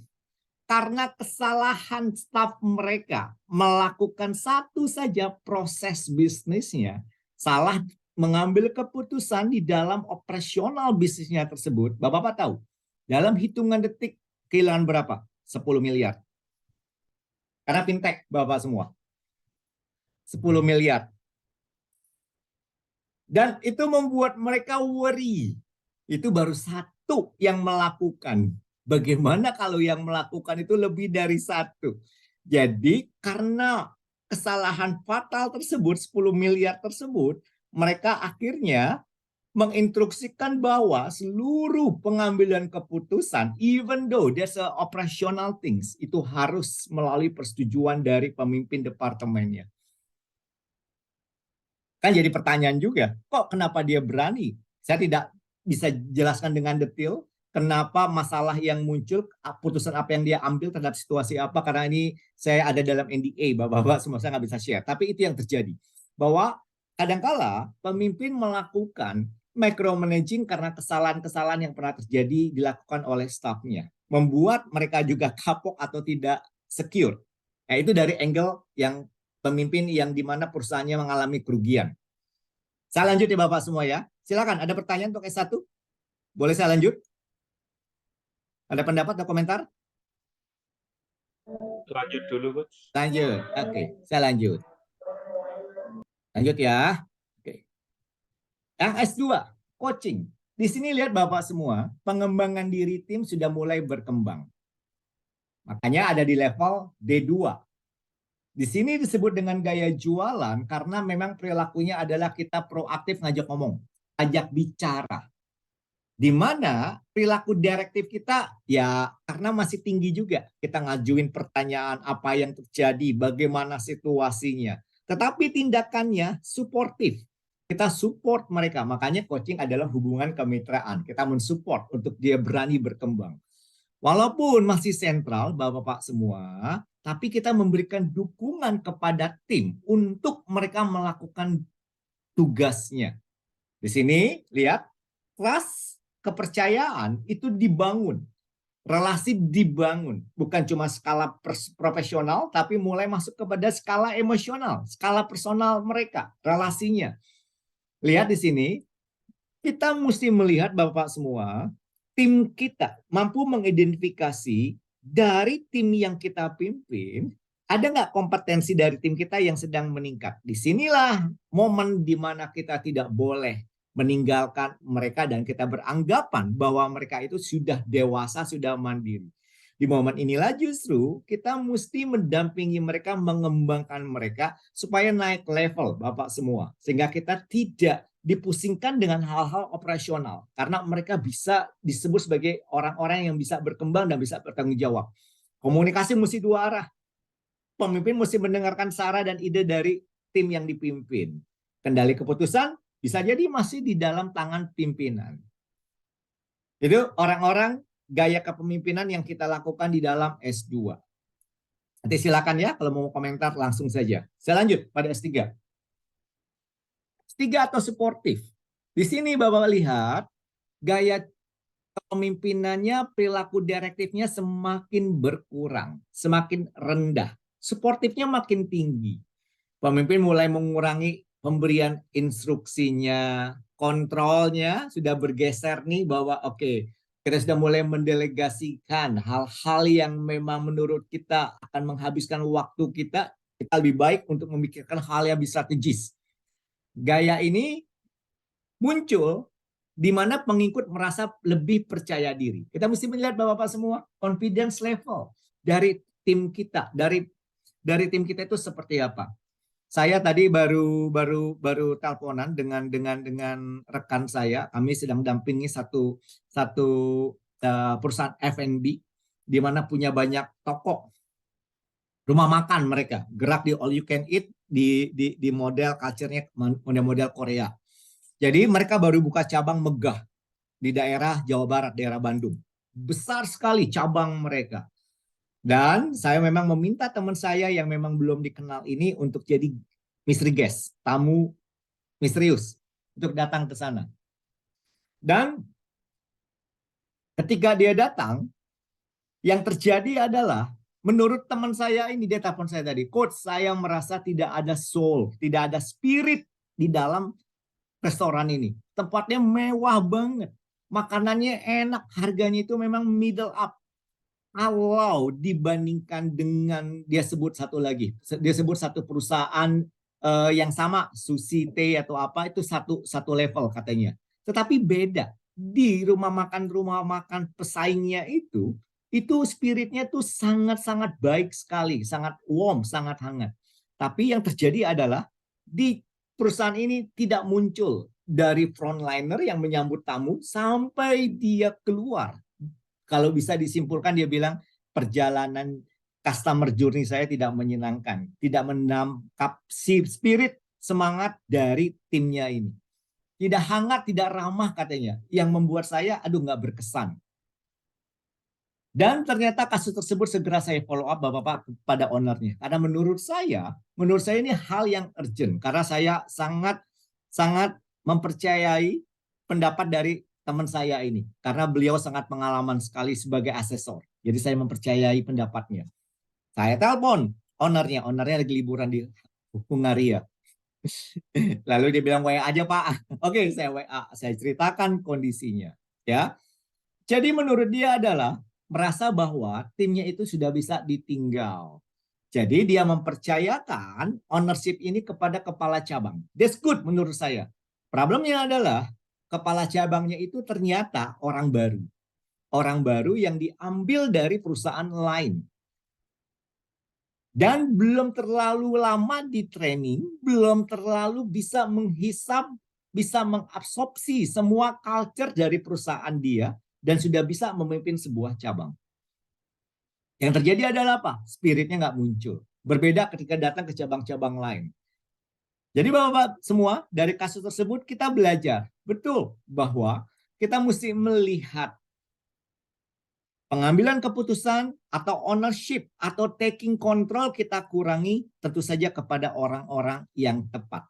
karena kesalahan staf mereka melakukan satu saja proses bisnisnya, salah mengambil keputusan di dalam operasional bisnisnya tersebut. Bapak-bapak tahu, dalam hitungan detik kehilangan berapa? 10 miliar. Karena fintech, Bapak semua. 10 miliar. Dan itu membuat mereka worry. Itu baru satu yang melakukan. Bagaimana kalau yang melakukan itu lebih dari satu? Jadi karena kesalahan fatal tersebut, 10 miliar tersebut, mereka akhirnya menginstruksikan bahwa seluruh pengambilan keputusan, even though there's a operational things, itu harus melalui persetujuan dari pemimpin departemennya. Kan jadi pertanyaan juga, kok kenapa dia berani? Saya tidak bisa jelaskan dengan detail kenapa masalah yang muncul, putusan apa yang dia ambil terhadap situasi apa, karena ini saya ada dalam NDA, Bapak-Bapak semua saya nggak bisa share. Tapi itu yang terjadi, bahwa kadangkala pemimpin melakukan micromanaging karena kesalahan-kesalahan yang pernah terjadi dilakukan oleh stafnya, membuat mereka juga kapok atau tidak secure. Nah, itu dari angle yang pemimpin yang dimana perusahaannya mengalami kerugian. Saya lanjut ya Bapak semua ya. Silakan, ada pertanyaan untuk S1? Boleh saya lanjut? Ada pendapat atau komentar? Lanjut dulu, Coach. Lanjut, oke, saya lanjut. Lanjut ya. Oke. Yang S2, coaching. Di sini lihat Bapak semua, pengembangan diri tim sudah mulai berkembang. Makanya ada di level D2. Di sini disebut dengan gaya jualan karena memang perilakunya adalah kita proaktif ngajak ngomong, ajak bicara. Di mana perilaku direktif kita ya karena masih tinggi juga. Kita ngajuin pertanyaan apa yang terjadi, bagaimana situasinya. Tetapi tindakannya suportif. Kita support mereka. Makanya coaching adalah hubungan kemitraan. Kita mensupport untuk dia berani berkembang. Walaupun masih sentral, Bapak-Bapak semua, tapi kita memberikan dukungan kepada tim untuk mereka melakukan tugasnya. Di sini, lihat, trust, kepercayaan itu dibangun. Relasi dibangun. Bukan cuma skala profesional, tapi mulai masuk kepada skala emosional, skala personal mereka, relasinya. Lihat di sini, kita mesti melihat Bapak semua, tim kita mampu mengidentifikasi dari tim yang kita pimpin, ada nggak kompetensi dari tim kita yang sedang meningkat. Disinilah momen di mana kita tidak boleh meninggalkan mereka dan kita beranggapan bahwa mereka itu sudah dewasa, sudah mandiri. Di momen inilah justru kita mesti mendampingi mereka, mengembangkan mereka supaya naik level Bapak semua. Sehingga kita tidak dipusingkan dengan hal-hal operasional. Karena mereka bisa disebut sebagai orang-orang yang bisa berkembang dan bisa bertanggung jawab. Komunikasi mesti dua arah. Pemimpin mesti mendengarkan saran dan ide dari tim yang dipimpin. Kendali keputusan bisa jadi masih di dalam tangan pimpinan. Itu orang-orang gaya kepemimpinan yang kita lakukan di dalam S2. Nanti silakan ya, kalau mau komentar langsung saja. Saya lanjut pada S3. S3 atau suportif. Di sini Bapak lihat, gaya kepemimpinannya, perilaku direktifnya semakin berkurang, semakin rendah. Suportifnya makin tinggi. Pemimpin mulai mengurangi pemberian instruksinya, kontrolnya sudah bergeser nih bahwa oke, kita sudah mulai mendelegasikan hal-hal yang memang menurut kita akan menghabiskan waktu kita lebih baik untuk memikirkan hal yang lebih strategis. Gaya ini muncul di mana pengikut merasa lebih percaya diri. Kita mesti melihat Bapak-Bapak semua, confidence level dari tim kita, dari tim kita itu seperti apa. Saya tadi baru teleponan dengan rekan saya. Kami sedang dampingi satu perusahaan F&B di mana punya banyak toko rumah makan mereka. Gerak di all you can eat di model culture-nya model Korea. Jadi mereka baru buka cabang megah di daerah Jawa Barat, daerah Bandung. Besar sekali cabang mereka. Dan saya memang meminta teman saya yang memang belum dikenal ini untuk jadi mystery guest, tamu misterius, untuk datang ke sana. Dan ketika dia datang, yang terjadi adalah, menurut teman saya ini, dia telepon saya tadi, Coach, saya merasa tidak ada soul, tidak ada spirit di dalam restoran ini. Tempatnya mewah banget. Makanannya enak, harganya itu memang middle up. Kalau dibandingkan dengan, dia sebut satu lagi, dia sebut satu perusahaan yang sama, Sushi Tei atau apa, itu satu level katanya. Tetapi beda. Di rumah makan pesaingnya itu spiritnya tuh sangat-sangat baik sekali, sangat warm, sangat hangat. Tapi yang terjadi adalah di perusahaan ini tidak muncul dari frontliner yang menyambut tamu sampai dia keluar. Kalau bisa disimpulkan, dia bilang perjalanan customer journey saya tidak menyenangkan, tidak menangkap spirit semangat dari timnya ini. Tidak hangat, tidak ramah katanya, yang membuat saya nggak berkesan. Dan ternyata kasus tersebut segera saya follow up Bapak-bapak kepada ownernya. Karena menurut saya ini hal yang urgent. Karena saya sangat mempercayai pendapat dari teman saya ini. Karena beliau sangat pengalaman sekali sebagai asesor. Jadi saya mempercayai pendapatnya. Saya telepon ownernya lagi liburan di Hungaria. Lalu dia bilang WA aja Pak. Oke, saya WA, saya ceritakan kondisinya. Ya. Jadi menurut dia adalah merasa bahwa timnya itu sudah bisa ditinggal. Jadi dia mempercayakan ownership ini kepada kepala cabang. That's good menurut saya. Problemnya adalah kepala cabangnya itu ternyata orang baru. Orang baru yang diambil dari perusahaan lain. Dan belum terlalu lama di training, belum terlalu bisa menghisap, bisa mengabsorpsi semua culture dari perusahaan dia, dan sudah bisa memimpin sebuah cabang. Yang terjadi adalah apa? Spiritnya nggak muncul. Berbeda ketika datang ke cabang-cabang lain. Jadi Bapak-bapak semua, dari kasus tersebut kita belajar betul bahwa kita mesti melihat pengambilan keputusan atau ownership atau taking control kita kurangi tentu saja kepada orang-orang yang tepat.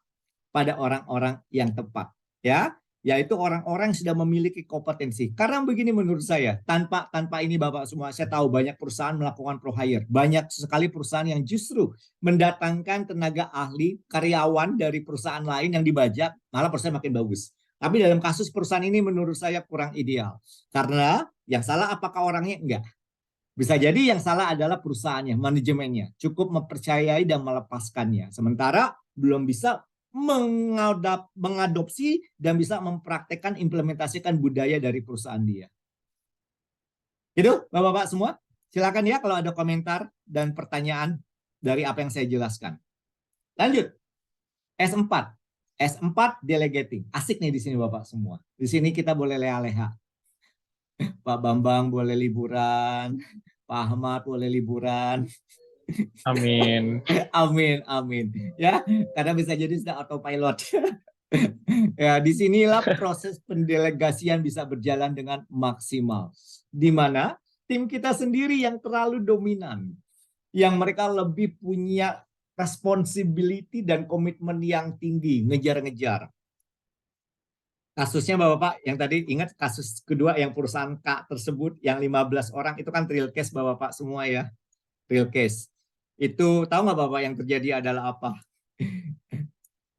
Pada orang-orang yang tepat. Ya, yaitu orang-orang yang sudah memiliki kompetensi. Karena begini menurut saya, tanpa ini Bapak semua, saya tahu banyak perusahaan melakukan pro hire. Banyak sekali perusahaan yang justru mendatangkan tenaga ahli, karyawan dari perusahaan lain yang dibajak, malah perusahaan makin bagus. Tapi dalam kasus perusahaan ini menurut saya kurang ideal. Karena yang salah apakah orangnya? Enggak. Bisa jadi yang salah adalah perusahaannya, manajemennya. Cukup mempercayai dan melepaskannya. Sementara belum bisa mengadopsi dan bisa mempraktekkan, implementasikan budaya dari perusahaan dia. Itu Bapak-bapak semua. Silakan ya kalau ada komentar dan pertanyaan dari apa yang saya jelaskan. Lanjut. S4. S4 delegating. Asik nih di sini Bapak semua. Di sini kita boleh leha-leha. Pak Bambang boleh liburan, Pak Ahmad boleh liburan. Amin. Amin. Ya, karena bisa jadi sudah autopilot. Ya, disinilah proses pendelegasian bisa berjalan dengan maksimal. Di mana tim kita sendiri yang terlalu dominan, yang mereka lebih punya responsibility dan komitmen yang tinggi, ngejar-ngejar. Kasusnya Bapak-bapak yang tadi ingat kasus kedua yang perusahaan K tersebut yang 15 orang itu kan real case Bapak-bapak semua ya. Real case. Itu tahu nggak Bapak yang terjadi adalah apa?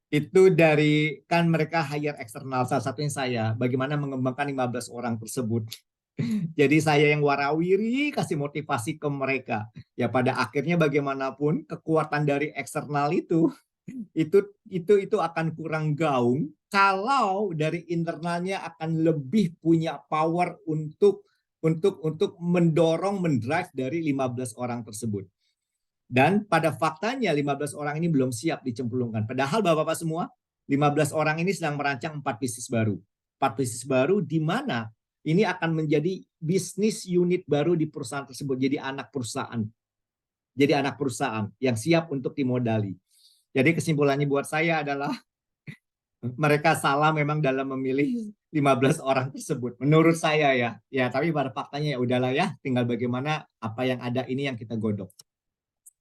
Itu dari kan mereka hire eksternal, salah satunya saya, bagaimana mengembangkan 15 orang tersebut. Jadi saya yang warawiri kasih motivasi ke mereka. Ya pada akhirnya bagaimanapun kekuatan dari eksternal itu akan kurang gaung kalau dari internalnya akan lebih punya power untuk mendorong, mendrive dari 15 orang tersebut. Dan pada faktanya 15 orang ini belum siap dicemplungkan. Padahal Bapak-bapak semua, 15 orang ini sedang merancang 4 bisnis baru. 4 bisnis baru di mana ini akan menjadi bisnis unit baru di perusahaan tersebut. Jadi anak perusahaan. Jadi anak perusahaan yang siap untuk dimodali. Jadi kesimpulannya buat saya adalah mereka salah memang dalam memilih 15 orang tersebut. Menurut saya ya. Ya, tapi pada faktanya ya udahlah ya, tinggal bagaimana apa yang ada ini yang kita godok.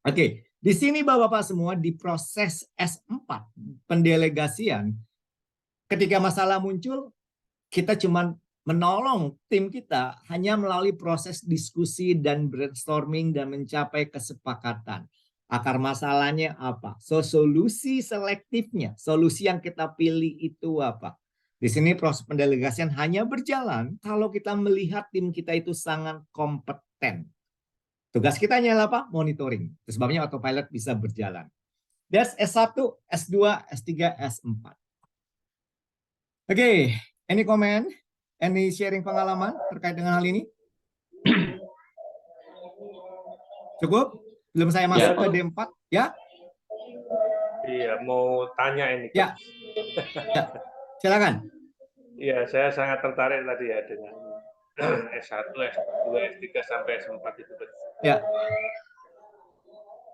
Oke, di sini Bapak-bapak semua di proses S4 pendelegasian, ketika masalah muncul, kita cuma menolong tim kita hanya melalui proses diskusi dan brainstorming dan mencapai kesepakatan. Akar masalahnya apa? Solusi selektifnya, solusi yang kita pilih itu apa? Di sini proses pendelegasian hanya berjalan kalau kita melihat tim kita itu sangat kompeten. Tugas kita hanyalah apa? Monitoring. Itu sebabnya autopilot bisa berjalan. That's S1, S2, S3, S4. Oke, any comment? Any sharing pengalaman terkait dengan hal ini? Cukup? Belum saya masuk ke D4, ya? Iya, mau tanya ini. Ya. Ya. Silakan. Iya, saya sangat tertarik tadi ya dengan S1, S2, S3 sampai S4 itu. Ya.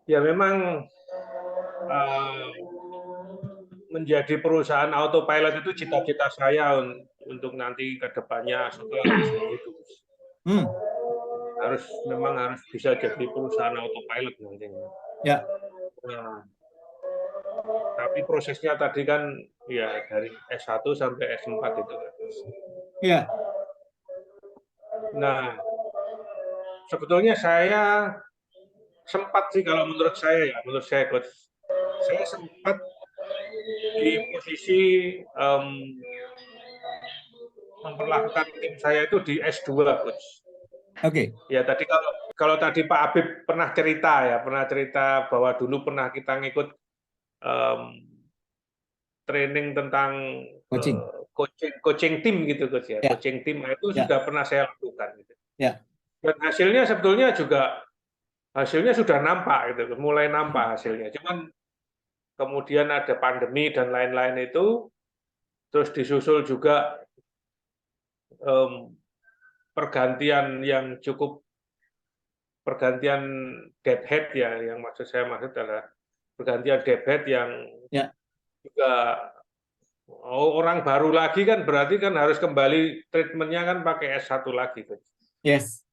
Ya memang menjadi perusahaan autopilot itu cita-cita saya untuk nanti ke depannya setelah itu. Memang harus bisa jadi perusahaan autopilot nantinya. Ya. Nah, tapi prosesnya tadi kan ya dari S1 sampai S4 itu. Ya. Nah, sebetulnya saya sempat sih kalau menurut saya Coach, saya sempat di posisi memperlakukan tim saya itu di S2, Coach. Oke. Ya tadi kalau tadi Pak Habib pernah cerita bahwa dulu pernah kita ngikut training tentang coaching tim gitu, Coach ya. Coaching tim itu sudah pernah saya lakukan gitu. Ya. Dan hasilnya sebetulnya sudah nampak gitu, mulai nampak hasilnya. Cuman kemudian ada pandemi dan lain-lain itu, terus disusul juga pergantian debt head ya, yang saya maksud adalah pergantian debt head yang juga orang baru lagi kan, berarti kan harus kembali treatmentnya kan pakai S1 lagi. Yes.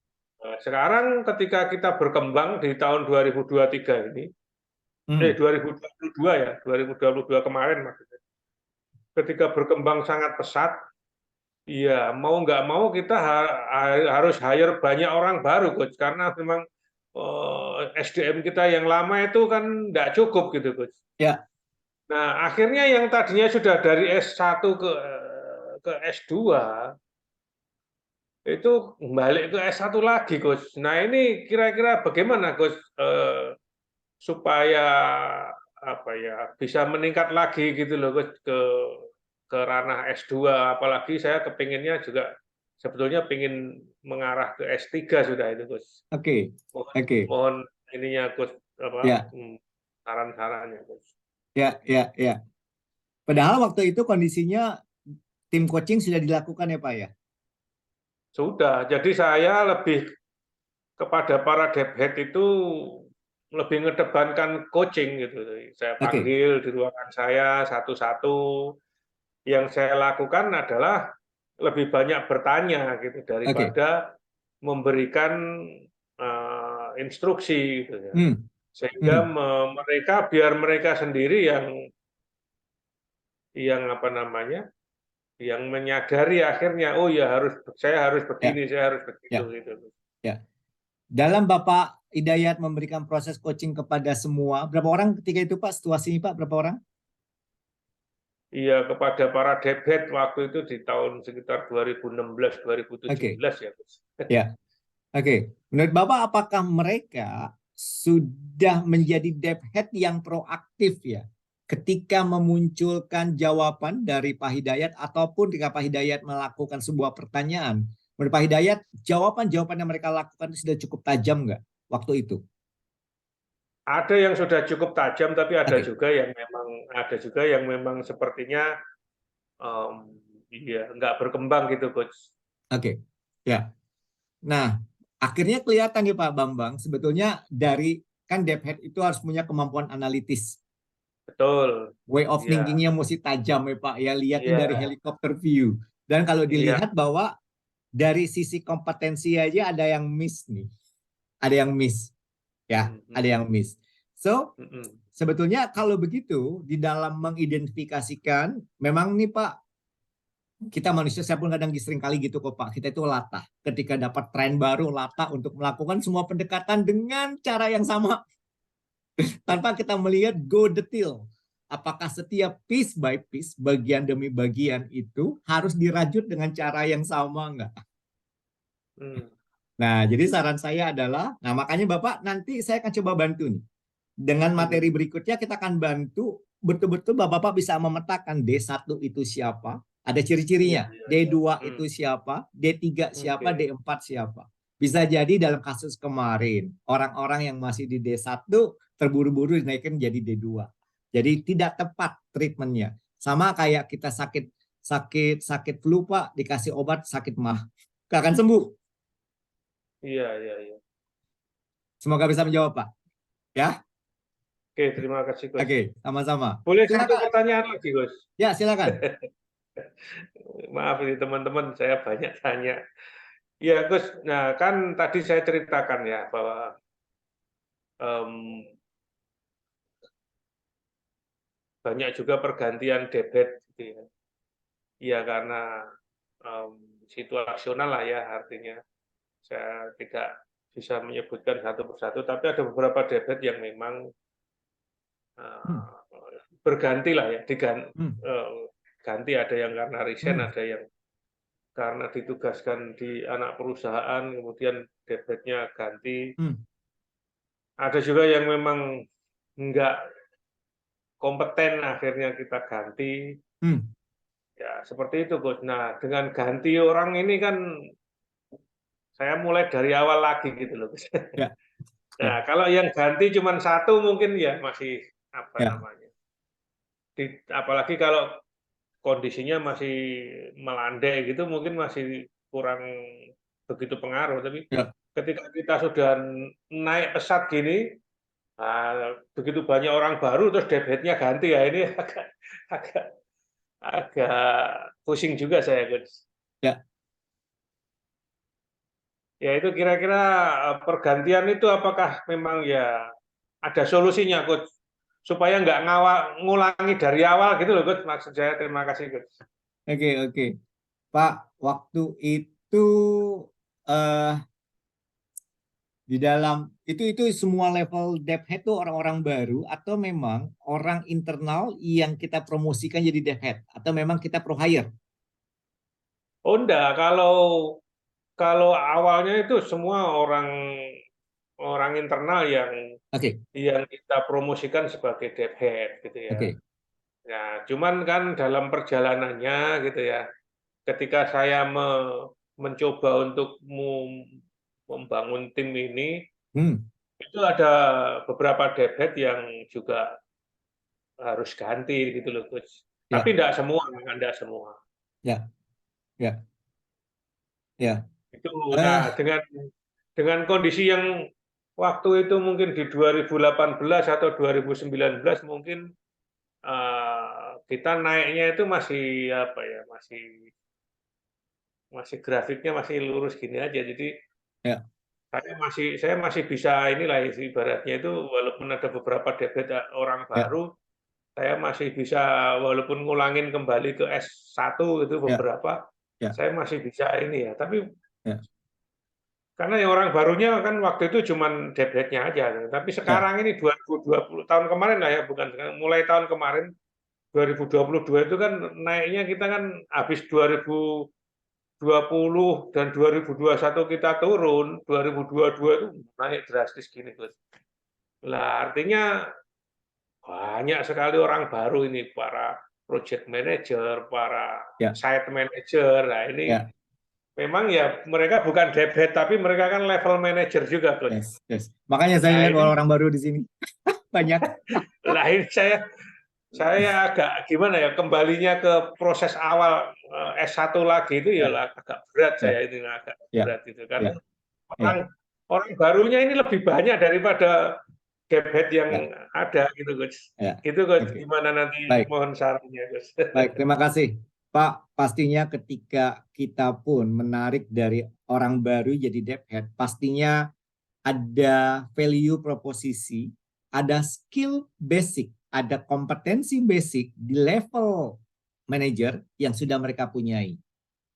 Nah, sekarang ketika kita berkembang di tahun 2023 ini, 2022 ya, 2022 kemarin maksudnya, ketika berkembang sangat pesat, ya mau nggak mau kita harus hire banyak orang baru, Coach, karena memang SDM kita yang lama itu kan nggak cukup gitu, Coach. Ya. Nah, akhirnya yang tadinya sudah dari S1 ke S2 itu balik ke S1 lagi, Coach. Nah, ini kira-kira bagaimana, Coach, supaya bisa meningkat lagi gitu loh, Coach, ke ranah S2, apalagi saya kepinginnya juga sebetulnya pingin mengarah ke S3 sudah itu, Coach. Oke. Mohon ininya, Coach, saran-sarannya, Coach. Ya. Padahal waktu itu kondisinya tim coaching sudah dilakukan ya, Pak ya? Sudah. Jadi saya lebih kepada para debt head itu lebih mengedepankan coaching gitu. Saya panggil di ruangan saya satu-satu. Yang saya lakukan adalah lebih banyak bertanya gitu daripada memberikan instruksi gitu ya. Sehingga biar mereka sendiri yang menyadari akhirnya, oh ya saya harus begini, saya harus begitu gitu. Ya. Dalam Bapak Hidayat memberikan proses coaching kepada semua, berapa orang ketika itu, Pak? Situasi ini, Pak, berapa orang? Iya, kepada para debt head waktu itu di tahun sekitar 2016-2017 ya, Coach. Ya. Oke. Menurut Bapak, apakah mereka sudah menjadi debt head yang proaktif ya ketika memunculkan jawaban dari Pak Hidayat ataupun ketika Pak Hidayat melakukan sebuah pertanyaan? Menurut Pak Hidayat, jawaban-jawaban yang mereka lakukan sudah cukup tajam nggak waktu itu? Ada yang sudah cukup tajam, tapi ada juga yang memang sepertinya nggak berkembang gitu, Coach. Oke. Ya. Nah, akhirnya kelihatan nih Pak Bambang, sebetulnya dari kan debt head itu harus punya kemampuan analitis. betul. Way of Iya, thinking-nya mesti tajam ya Pak, ya lihatnya iya, dari helikopter view. Dan kalau iya. dilihat bahwa dari sisi kompetensi aja ada yang miss nih. Ada yang miss. Ya, ada yang miss. So, sebetulnya kalau begitu di dalam mengidentifikasikan, memang nih Pak, kita manusia, saya pun kadang sering kali gitu kok Pak, kita itu latah. Ketika dapat tren baru, latah untuk melakukan semua pendekatan dengan cara yang sama. Tanpa kita melihat go detail. Apakah setiap piece by piece, bagian demi bagian itu harus dirajut dengan cara yang sama enggak? Nah, jadi saran saya adalah, nah makanya Bapak nanti saya akan coba bantu nih. Dengan materi berikutnya kita akan bantu betul-betul Bapak bisa memetakan D1 itu siapa, ada ciri-cirinya. D2 itu siapa, D3 siapa, D4 siapa. Bisa jadi dalam kasus kemarin, orang-orang yang masih di D1 terburu-buru dinaikkan jadi D2. Jadi tidak tepat treatmentnya. Sama kayak kita sakit flu Pak, dikasih obat sakit mah, nggak akan sembuh. Iya. Semoga bisa menjawab Pak. Ya. Oke, terima kasih Gus. Oke, sama-sama. Boleh satu Silakan. pertanyaan lagi Gus? Ya, silakan. Maaf ini teman-teman, saya banyak tanya. Ya Gus, nah kan tadi saya ceritakan ya bahwa banyak juga pergantian debit gitu ya. Ya karena situasional lah ya, artinya saya tidak bisa menyebutkan satu persatu, tapi ada beberapa debit yang memang berganti lah ya, ganti, ada yang karena resign, ada yang karena ditugaskan di anak perusahaan, kemudian debitnya ganti. Ada juga yang memang nggak kompeten, akhirnya kita ganti. Ya, seperti itu, Gus. Nah, dengan ganti orang ini kan saya mulai dari awal lagi gitu loh, Gus. Ya. Nah, kalau yang ganti cuma satu mungkin ya masih apa namanya. Apalagi kalau kondisinya masih melandai gitu mungkin masih kurang begitu pengaruh. Tapi ketika kita sudah naik pesat gini, begitu banyak orang baru terus debitnya ganti ya, ini agak pusing juga saya, Gus. Ya itu kira-kira pergantian itu apakah memang ya ada solusinya, Gus? Supaya nggak ngulangi dari awal gitu loh, Gus. Maksud saya, terima kasih, Gus. Oke. Pak, waktu itu di dalam itu semua level dev head itu orang-orang baru atau memang orang internal yang kita promosikan jadi dev head atau memang kita pro hire? Oh enggak, kalau awalnya itu semua orang internal yang kita promosikan sebagai dev head gitu ya. Nah, cuman kan dalam perjalanannya gitu ya, ketika saya mencoba untuk membangun tim ini, itu ada beberapa dev head yang juga harus ganti gitu loh, Gus. Tapi enggak semua. Itu nah dengan kondisi yang waktu itu mungkin di 2018 atau 2019 mungkin kita naiknya itu masih apa ya, masih grafiknya masih lurus gini aja. Jadi saya masih bisa inilah ibaratnya itu, walaupun ada beberapa debit orang baru, saya masih bisa walaupun ngulangin kembali ke S1 itu beberapa, saya masih bisa ini ya. Tapi karena yang orang barunya kan waktu itu cuma debitnya aja. Tapi sekarang ini 2020 tahun kemarin lah ya, bukan mulai tahun kemarin 2022 itu kan naiknya kita kan habis 2020 dan 2021 kita turun, 2022 itu naik drastis gini, Gus. Lah artinya banyak sekali orang baru ini, para project manager, para site manager. Nah ini memang ya mereka bukan dev head, tapi mereka kan level manager juga, Gus. Makanya saya lihat orang baru di sini banyak. Lah ini saya agak gimana ya, kembalinya ke proses awal S1 lagi itu ya agak berat saya ini, agak berat itu karena orang barunya ini lebih banyak daripada gap head yang Ya. ada gitu Gus. Ya. Gitu Gus, Oke. gimana nanti Baik. mohon sarannya Gus. Baik, terima kasih. Pak, pastinya ketika kita pun menarik dari orang baru jadi dev head, pastinya ada value proposisi, ada skill basic, ada kompetensi basic di level manager yang sudah mereka punyai.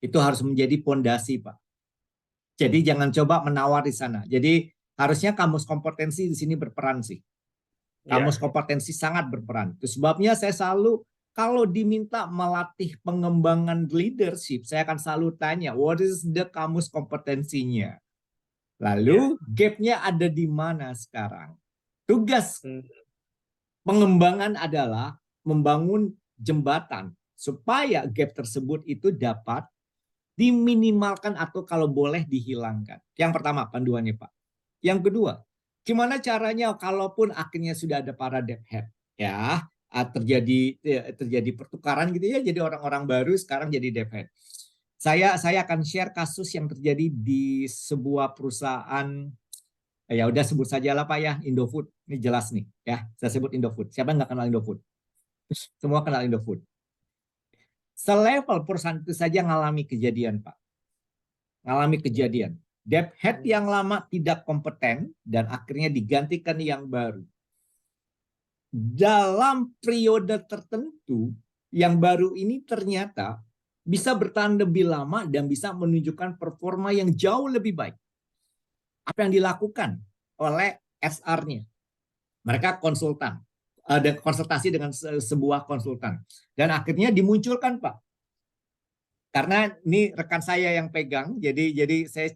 Itu harus menjadi pondasi, Pak. Jadi jangan coba menawar di sana. Jadi harusnya kamus kompetensi di sini berperan sih. Kamus kompetensi sangat berperan. Itu sebabnya saya selalu kalau diminta melatih pengembangan leadership, saya akan selalu tanya, what is the kamus kompetensinya? Lalu gap-nya ada di mana sekarang? Tugas pengembangan adalah membangun jembatan supaya gap tersebut itu dapat diminimalkan atau kalau boleh dihilangkan. Yang pertama panduannya Pak. Yang kedua, gimana caranya kalaupun akhirnya sudah ada para dev head ya, terjadi pertukaran gitu ya, jadi orang-orang baru sekarang jadi dev head. Saya akan share kasus yang terjadi di sebuah perusahaan, ya udah sebut saja lah Pak ya, Indofood. Ini jelas nih ya, saya sebut Indofood. Siapa yang nggak kenal Indofood? Semua kenal Indofood. Selevel perusahaan itu saja ngalami kejadian Pak. Ngalami kejadian. Dev head yang lama tidak kompeten dan akhirnya digantikan yang baru. Dalam periode tertentu, yang baru ini ternyata bisa bertahan lebih lama dan bisa menunjukkan performa yang jauh lebih baik. Apa yang dilakukan oleh SR-nya? Mereka konsultan, ada konsultasi dengan sebuah konsultan. Dan akhirnya dimunculkan Pak. Karena ini rekan saya yang pegang, jadi saya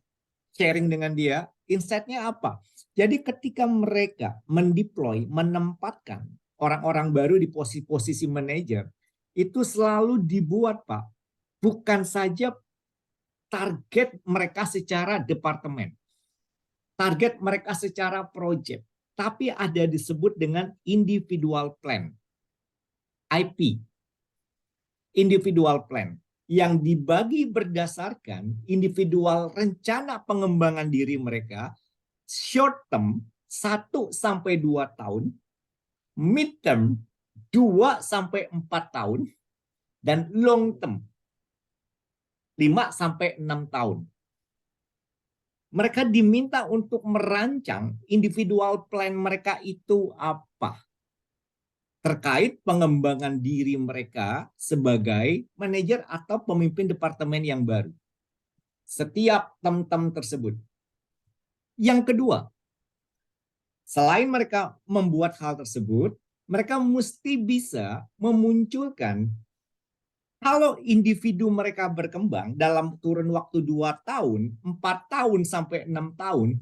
sharing dengan dia, insight-nya apa? Jadi ketika mereka mendeploy, menempatkan orang-orang baru di posisi manajer, itu selalu dibuat Pak, bukan saja target mereka secara departemen, target mereka secara project, tapi ada disebut dengan individual plan, IP, individual plan, yang dibagi berdasarkan individual rencana pengembangan diri mereka, short term 1-2 tahun, mid term 2-4 tahun, dan long term 5-6 tahun. Mereka diminta untuk merancang individual plan mereka itu apa terkait pengembangan diri mereka sebagai manajer atau pemimpin departemen yang baru. Setiap term tersebut. Yang kedua, selain mereka membuat hal tersebut, mereka mesti bisa memunculkan kalau individu mereka berkembang dalam kurun waktu 2 tahun, 4 tahun sampai 6 tahun,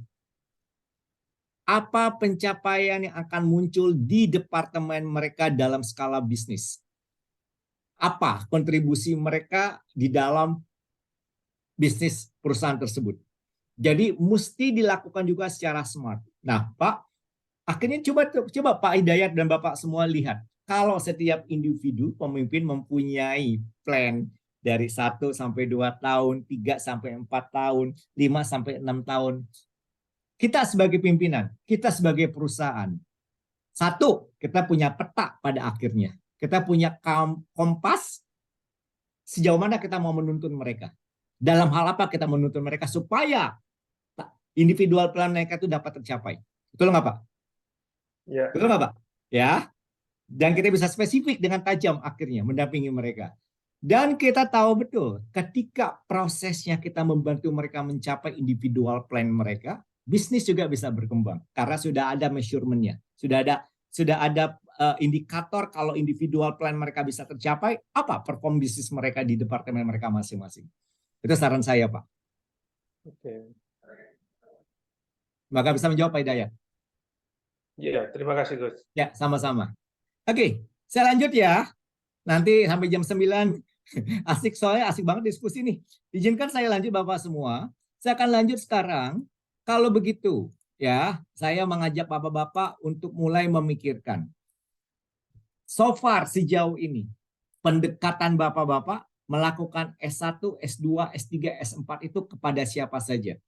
apa pencapaian yang akan muncul di departemen mereka dalam skala bisnis? Apa kontribusi mereka di dalam bisnis perusahaan tersebut? Jadi mesti dilakukan juga secara smart. Nah, Pak, akhirnya coba Pak Hidayat dan Bapak semua lihat. Kalau setiap individu pemimpin mempunyai plan dari 1-2 tahun, 3-4 tahun, 5-6 tahun. Kita sebagai pimpinan, kita sebagai perusahaan. Satu, kita punya peta pada akhirnya. Kita punya kompas sejauh mana kita mau menuntun mereka. Dalam hal apa kita menuntun mereka supaya individual plan mereka itu dapat tercapai. Betul nggak Pak? Ya. Betul nggak Pak? Ya. Dan kita bisa spesifik dengan tajam akhirnya mendampingi mereka. Dan kita tahu betul ketika prosesnya kita membantu mereka mencapai individual plan mereka, bisnis juga bisa berkembang karena sudah ada measurement-nya, sudah ada indikator kalau individual plan mereka bisa tercapai, apa perform bisnis mereka di departemen mereka masing-masing. Itu saran saya, Pak. Oke. Maka bisa menjawab Pak Hidayat. Iya, terima kasih Gus. Ya, sama-sama. Oke, saya lanjut ya. Nanti sampai jam 9. Asik soalnya, asik banget diskusi nih. Izinkan saya lanjut Bapak semua. Saya akan lanjut sekarang. Kalau begitu, ya, saya mengajak Bapak-Bapak untuk mulai memikirkan. So far sejauh ini, pendekatan Bapak-Bapak melakukan S1, S2, S3, S4 itu kepada siapa saja.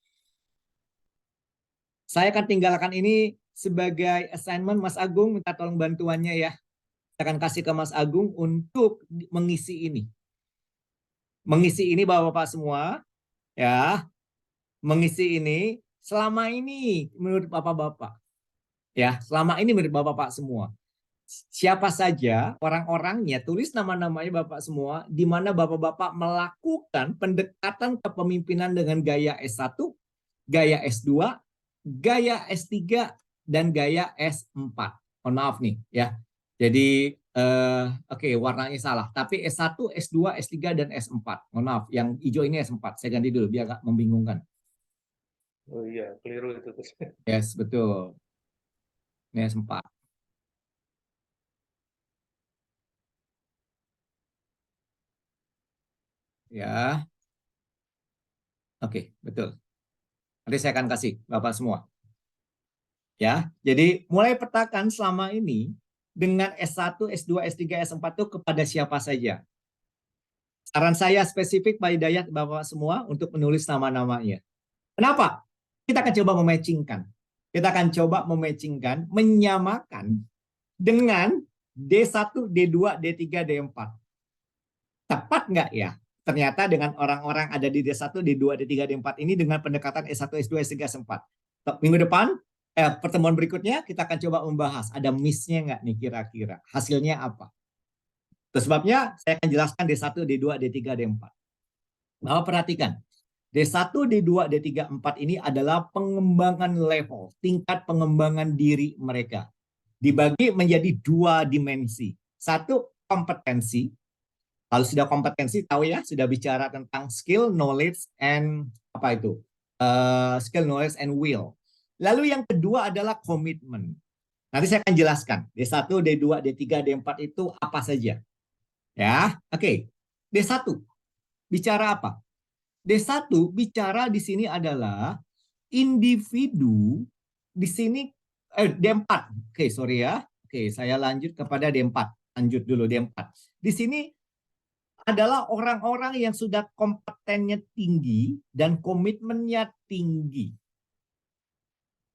Saya akan tinggalkan ini sebagai assignment Mas Agung, minta tolong bantuannya ya. Saya akan kasih ke Mas Agung untuk mengisi ini. Mengisi ini Bapak-Bapak semua, ya. Mengisi ini selama ini menurut Bapak-Bapak. Ya, selama ini menurut Bapak-Bapak semua. Siapa saja orang-orangnya, tulis nama-namanya Bapak semua, di mana Bapak-Bapak melakukan pendekatan kepemimpinan dengan gaya S1, gaya S2, gaya S3, dan gaya S4. Mohon maaf nih ya. Jadi oke, warnanya salah. Tapi S1, S2, S3, dan S4. Mohon maaf, yang hijau ini S4. Saya ganti dulu biar nggak membingungkan. Oh iya, keliru itu. Yes, betul. Ini S4. Ya. Oke, betul. Nanti saya akan kasih Bapak semua. Ya, jadi mulai petakan selama ini dengan S1, S2, S3, S4 itu kepada siapa saja. Saran saya spesifik Pak Hidayat Bapak semua untuk menulis nama-namanya. Kenapa? Kita akan coba mematchingkan. Kita akan coba mematchingkan, menyamakan dengan D1, D2, D3, D4. Tepat nggak ya? Ternyata dengan orang-orang ada di D1, D2, D3, D4 ini dengan pendekatan S1, S2, S3, S4. Minggu depan, pertemuan berikutnya kita akan coba membahas ada miss-nya nggak nih kira-kira. Hasilnya apa? Terus sebabnya saya akan jelaskan D1, D2, D3, D4. Bapak perhatikan. D1, D2, D3, D4 ini adalah pengembangan level, tingkat pengembangan diri mereka. Dibagi menjadi 2 dimensi. 1, kompetensi. Kalau sudah kompetensi, tahu ya, sudah bicara tentang skill, knowledge, and apa itu? Skill, knowledge, and will. Lalu yang kedua adalah komitmen. Nanti saya akan jelaskan. D1, D2, D3, D4 itu apa saja. Ya, oke. D1, bicara apa? D1 bicara di sini adalah individu di sini D4. Oke, sorry ya. Oke, saya lanjut kepada D4. Lanjut dulu D4. Di sini adalah orang-orang yang sudah kompetennya tinggi dan komitmennya tinggi.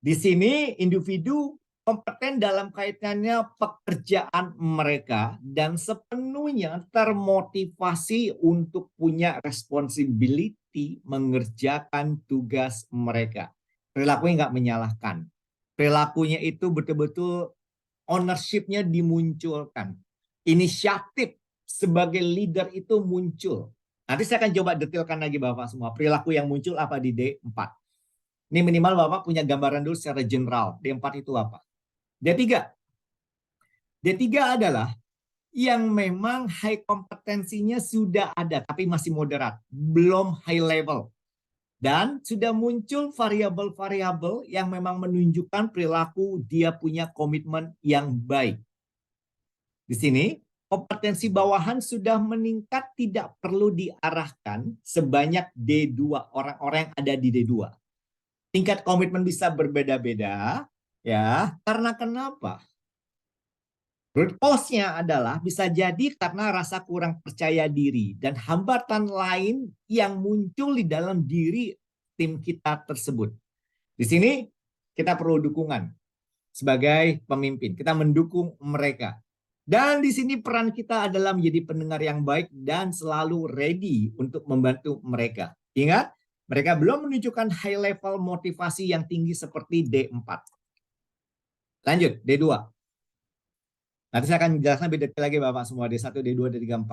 Di sini individu kompeten dalam kaitannya pekerjaan mereka dan sepenuhnya termotivasi untuk punya responsibility mengerjakan tugas mereka. Perilakunya nggak menyalahkan. Perilakunya itu betul-betul ownership-nya dimunculkan. Inisiatif sebagai leader itu muncul. Nanti saya akan coba detailkan lagi Bapak semua. Perilaku yang muncul apa di D4. Ini minimal Bapak punya gambaran dulu secara general. D4 itu apa? D3. D3 adalah yang memang high kompetensinya sudah ada, tapi masih moderat. Belum high level. Dan sudah muncul variabel-variabel yang memang menunjukkan perilaku dia punya komitmen yang baik. Di sini, kompetensi bawahan sudah meningkat, tidak perlu diarahkan sebanyak D2, orang-orang yang ada di D2. Tingkat komitmen bisa berbeda-beda, ya. Karena kenapa? Root cause-nya adalah bisa jadi karena rasa kurang percaya diri dan hambatan lain yang muncul di dalam diri tim kita tersebut. Di sini kita perlu dukungan sebagai pemimpin. Kita mendukung mereka. Dan di sini peran kita adalah menjadi pendengar yang baik dan selalu ready untuk membantu mereka. Ingat, mereka belum menunjukkan high level motivasi yang tinggi seperti D4. Lanjut, D2. Nanti saya akan jelaskan lebih detail lagi Bapak semua, D1, D2, D3, D4.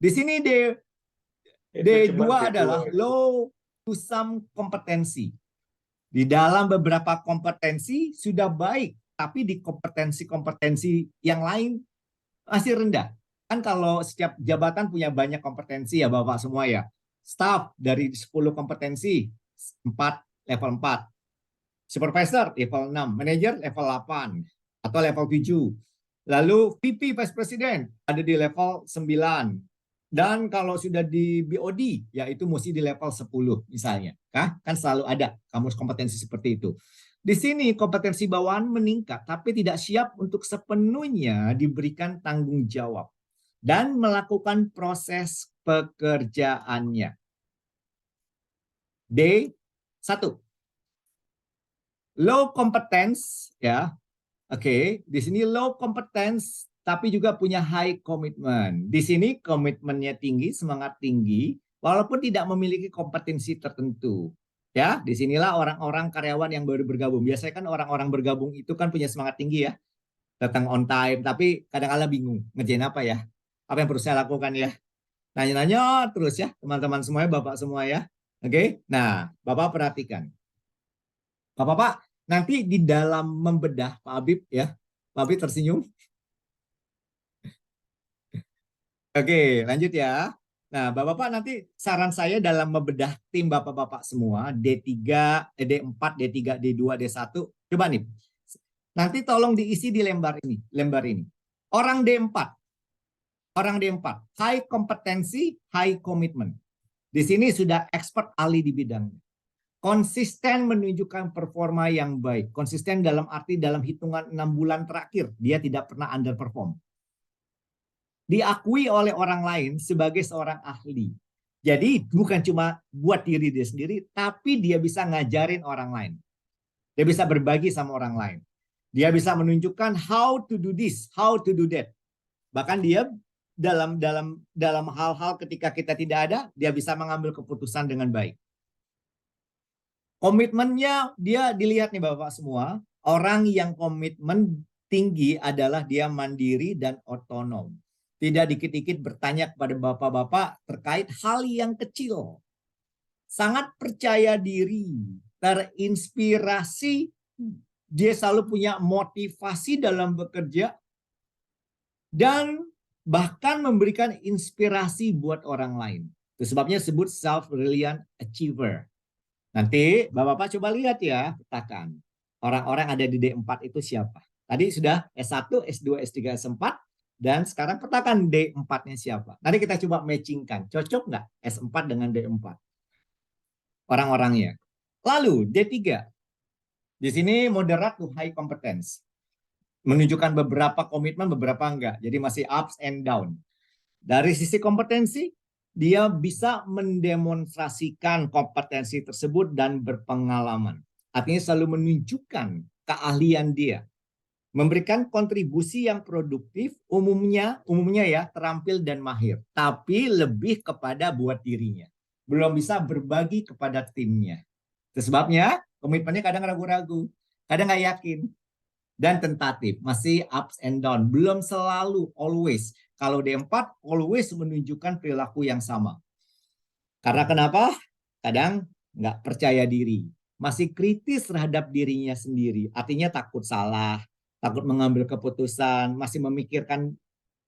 Di sini D2 adalah low to some kompetensi. Di dalam beberapa kompetensi sudah baik, tapi di kompetensi-kompetensi yang lain masih rendah. Kan kalau setiap jabatan punya banyak kompetensi ya Bapak semua ya. Staff dari 10 kompetensi, 4, level 4. Supervisor level 6, manager level 8 atau level 7. Lalu VP Vice President ada di level 9. Dan kalau sudah di BOD yaitu mesti di level 10 misalnya. Kan selalu ada kamus kompetensi seperti itu. Di sini kompetensi bawahan meningkat tapi tidak siap untuk sepenuhnya diberikan tanggung jawab dan melakukan proses pekerjaannya. D1. low competence ya. Oke, di sini low competence tapi juga punya high commitment. Di sini komitmennya tinggi, semangat tinggi, walaupun tidak memiliki kompetensi tertentu. Ya, disinilah orang-orang karyawan yang baru bergabung. Biasanya kan orang-orang bergabung itu kan punya semangat tinggi ya, datang on time, tapi kadang-kala bingung ngerjain apa ya, apa yang perlu saya lakukan ya. Nanya-nanya terus ya, teman-teman semuanya, Bapak semua ya. Oke, nah Bapak perhatikan. Bapak, nanti di dalam membedah Pak Habib ya, Pak Habib tersenyum. Oke, lanjut ya. Nah, Bapak-Bapak nanti saran saya dalam membedah tim Bapak-Bapak semua, D3, D4, D3, D2, D1. Coba nih, nanti tolong diisi di lembar ini. Orang D4, high kompetensi, high commitment. Di sini sudah expert ahli di bidangnya. Konsisten menunjukkan performa yang baik. Konsisten dalam arti dalam hitungan 6 bulan terakhir, dia tidak pernah underperform. Diakui oleh orang lain sebagai seorang ahli. Jadi bukan cuma buat diri dia sendiri, tapi dia bisa ngajarin orang lain. Dia bisa berbagi sama orang lain. Dia bisa menunjukkan how to do this, how to do that. Bahkan dia dalam hal-hal ketika kita tidak ada, dia bisa mengambil keputusan dengan baik. Komitmennya dia dilihat nih Bapak semua, orang yang komitmen tinggi adalah dia mandiri dan otonom. Tidak dikit-dikit bertanya kepada bapak-bapak terkait hal yang kecil. Sangat percaya diri, terinspirasi, dia selalu punya motivasi dalam bekerja, dan bahkan memberikan inspirasi buat orang lain. Itu sebabnya disebut self-reliant achiever. Nanti bapak-bapak coba lihat ya, petakan. Orang-orang ada di D4 itu siapa? Tadi sudah S1, S2, S3, S4. Dan sekarang petakan D4-nya siapa. Nanti kita coba matchingkan. Cocok nggak S4 dengan D4? Orang-orangnya. Lalu D3. Di sini moderate to high competence. Menunjukkan beberapa komitmen, beberapa enggak. Jadi masih ups and down. Dari sisi kompetensi, dia bisa mendemonstrasikan kompetensi tersebut dan berpengalaman. Artinya selalu menunjukkan keahlian dia. Memberikan kontribusi yang produktif, umumnya ya terampil dan mahir, tapi lebih kepada buat dirinya. Belum bisa berbagi kepada timnya. Itu sebabnya komitmennya kadang ragu-ragu, kadang nggak yakin, dan tentatif, masih ups and down, belum selalu always. Kalau D4 always menunjukkan perilaku yang sama. Karena kenapa? Kadang nggak percaya diri, masih kritis terhadap dirinya sendiri, artinya takut salah, takut mengambil keputusan, masih memikirkan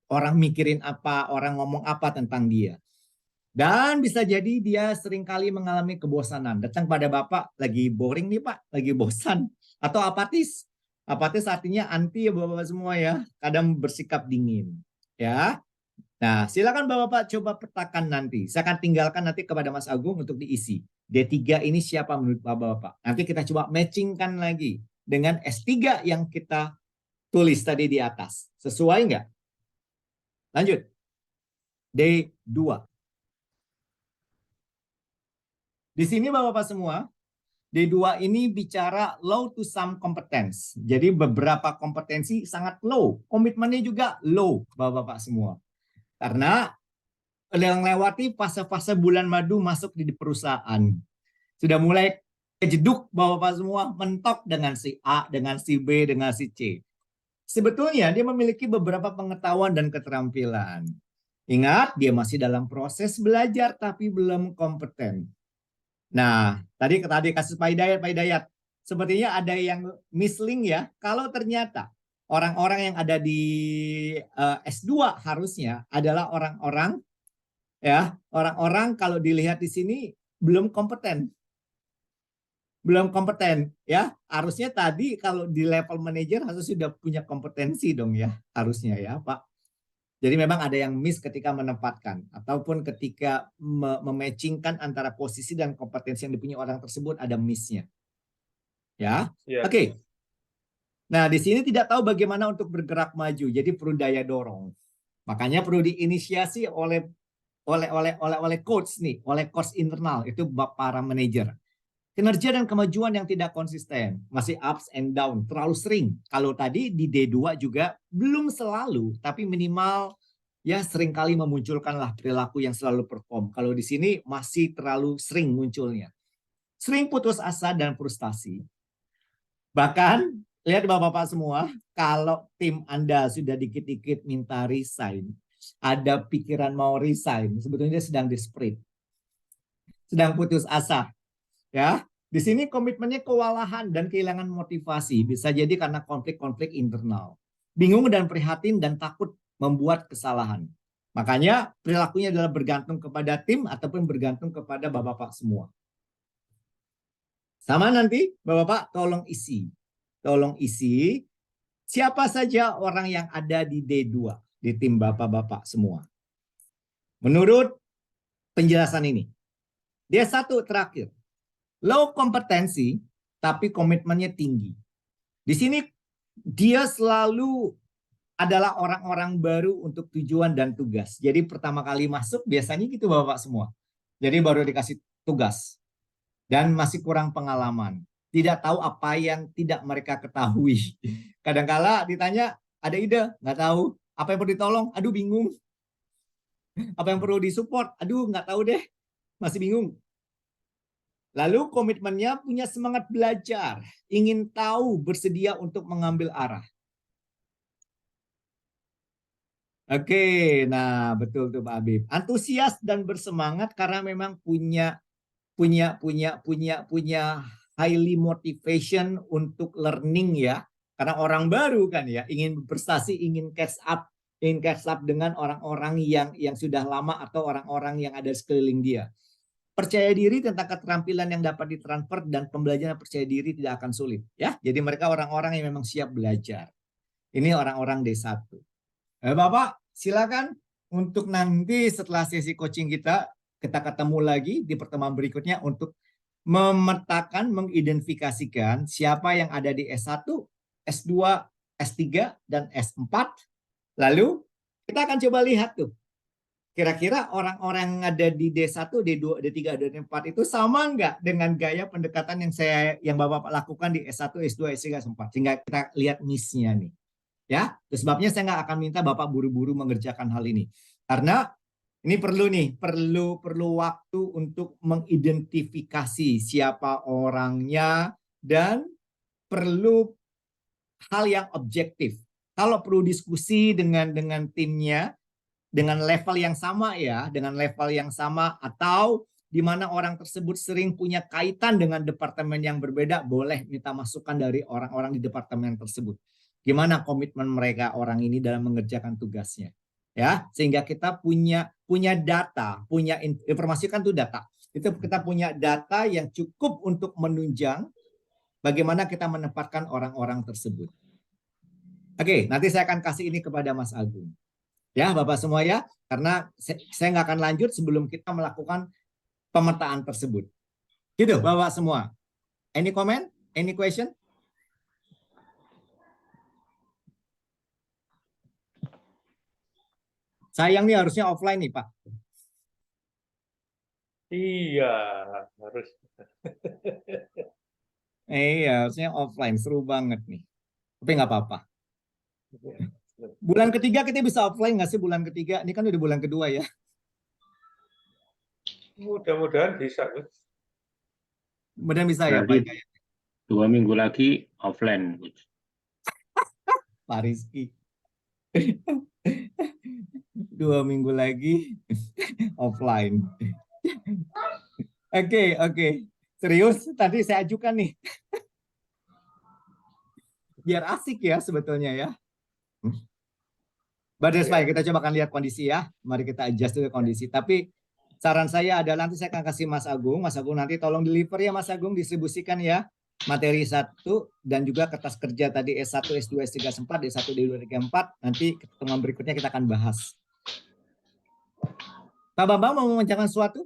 orang mikirin apa, orang ngomong apa tentang dia. Dan bisa jadi dia seringkali mengalami kebosanan. Datang pada Bapak, lagi boring nih Pak, lagi bosan. Atau apatis. Apatis artinya anti ya Bapak semua ya. Kadang bersikap dingin. Ya. Nah silakan Bapak coba petakan nanti. Saya akan tinggalkan nanti kepada Mas Agung untuk diisi. D3 ini siapa menurut Bapak? Nanti kita coba matchingkan lagi dengan S3 yang kita tulis tadi di atas. Sesuai nggak? Lanjut. D2. Di sini Bapak-Bapak semua, D2 ini bicara low to some competence. Jadi beberapa kompetensi sangat low. Komitmennya juga low Bapak-Bapak semua. Karena melewati fase-fase bulan madu masuk di perusahaan. Sudah mulai kejeduk Bapak-Bapak semua, mentok dengan si A, dengan si B, dengan si C. Sebetulnya dia memiliki beberapa pengetahuan dan keterampilan. Ingat, dia masih dalam proses belajar tapi belum kompeten. Nah, tadi kasus Pak Hidayat, sepertinya ada yang misling ya. Kalau ternyata orang-orang yang ada di S2 harusnya adalah orang-orang kalau dilihat di sini belum kompeten. Belum kompeten ya, harusnya tadi kalau di level manajer harus sudah punya kompetensi dong ya, harusnya ya Pak. Jadi memang ada yang miss ketika menempatkan ataupun ketika mematchingkan antara posisi dan kompetensi yang dipunyai orang tersebut, ada missnya ya. Oke. Nah di sini tidak tahu bagaimana untuk bergerak maju, jadi perlu daya dorong, makanya perlu diinisiasi oleh coach nih, oleh coach internal itu para manajer. Kinerja dan kemajuan yang tidak konsisten, masih ups and down, terlalu sering. Kalau tadi di D2 juga belum selalu, tapi minimal ya seringkali memunculkanlah perilaku yang selalu perform. Kalau di sini masih terlalu sering munculnya. Sering putus asa dan frustasi. Bahkan, lihat Bapak-Bapak semua, kalau tim Anda sudah dikit-dikit minta resign, ada pikiran mau resign, sebetulnya sedang desperate. Sedang putus asa. Ya, di sini komitmennya kewalahan dan kehilangan motivasi. Bisa jadi karena konflik-konflik internal. Bingung dan prihatin dan takut membuat kesalahan. Makanya perilakunya adalah bergantung kepada tim ataupun bergantung kepada Bapak-Bapak semua. Sama nanti, Bapak-Bapak tolong isi. Tolong isi siapa saja orang yang ada di D2, di tim Bapak-Bapak semua. Menurut penjelasan ini. D1 terakhir. Low kompetensi, tapi komitmennya tinggi. Di sini dia selalu adalah orang-orang baru untuk tujuan dan tugas. Jadi pertama kali masuk biasanya gitu Bapak semua. Jadi baru dikasih tugas. Dan masih kurang pengalaman. Tidak tahu apa yang tidak mereka ketahui. Kadangkala ditanya, ada ide? Nggak tahu. Apa yang perlu ditolong? Aduh bingung. Apa yang perlu disupport? Aduh nggak tahu deh. Masih bingung. Lalu komitmennya punya semangat belajar, ingin tahu, bersedia untuk mengambil arah. Oke, nah betul tuh Pak Habib. Antusias dan bersemangat karena memang punya highly motivation untuk learning ya. Karena orang baru kan ya, ingin berprestasi, ingin catch up dengan orang-orang yang sudah lama atau orang-orang yang ada di sekeliling dia. Percaya diri tentang keterampilan yang dapat ditransfer dan pembelajaran percaya diri tidak akan sulit. Ya, jadi mereka orang-orang yang memang siap belajar. Ini orang-orang D1. Bapak, silakan untuk nanti setelah sesi coaching kita ketemu lagi di pertemuan berikutnya untuk memetakan, mengidentifikasikan siapa yang ada di S1, S2, S3, dan S4. Lalu kita akan coba lihat tuh. Kira-kira orang-orang yang ada di D1, D2, D3, D4 itu sama nggak dengan gaya pendekatan yang Bapak lakukan di S1, S2, S3, S4? Sehingga kita lihat miss-nya nih. Ya, sebabnya saya nggak akan minta Bapak buru-buru mengerjakan hal ini. Karena ini perlu waktu untuk mengidentifikasi siapa orangnya dan perlu hal yang objektif. Kalau perlu diskusi dengan timnya, dengan level yang sama ya, dengan level yang sama atau di mana orang tersebut sering punya kaitan dengan departemen yang berbeda, boleh minta masukan dari orang-orang di departemen tersebut. Gimana komitmen mereka orang ini dalam mengerjakan tugasnya. Ya, sehingga kita punya data, punya informasi kan itu data. Itu kita punya data yang cukup untuk menunjang bagaimana kita menempatkan orang-orang tersebut. Oke, nanti saya akan kasih ini kepada Mas Agung. Ya, Bapak semua ya, karena saya nggak akan lanjut sebelum kita melakukan pemetaan tersebut. Gitu, Bapak semua. Any comment? Any question? Sayang nih harusnya offline nih, Pak. Iya, harus. Iya, harusnya offline. Seru banget nih. Tapi nggak apa-apa. Bulan ketiga kita bisa offline nggak sih bulan ketiga? Ini kan udah bulan kedua ya. Mudah-mudahan bisa. Mudah bisa ya, Pak. 2 minggu lagi offline. Pak Rizky. 2 minggu lagi offline. Oke. Serius, tadi saya ajukan nih. Biar asik ya sebetulnya ya. But that's fine, kita coba akan lihat kondisi ya. Mari kita adjust dulu kondisi. Tapi saran saya adalah nanti saya akan kasih Mas Agung. Mas Agung nanti tolong deliver ya Mas Agung, distribusikan ya. Materi 1 dan juga kertas kerja tadi S1, S2, S3, S4, D1, D2, D3, 4. Nanti pertemuan berikutnya kita akan bahas. Pak Bambang mau mengucapkan sesuatu?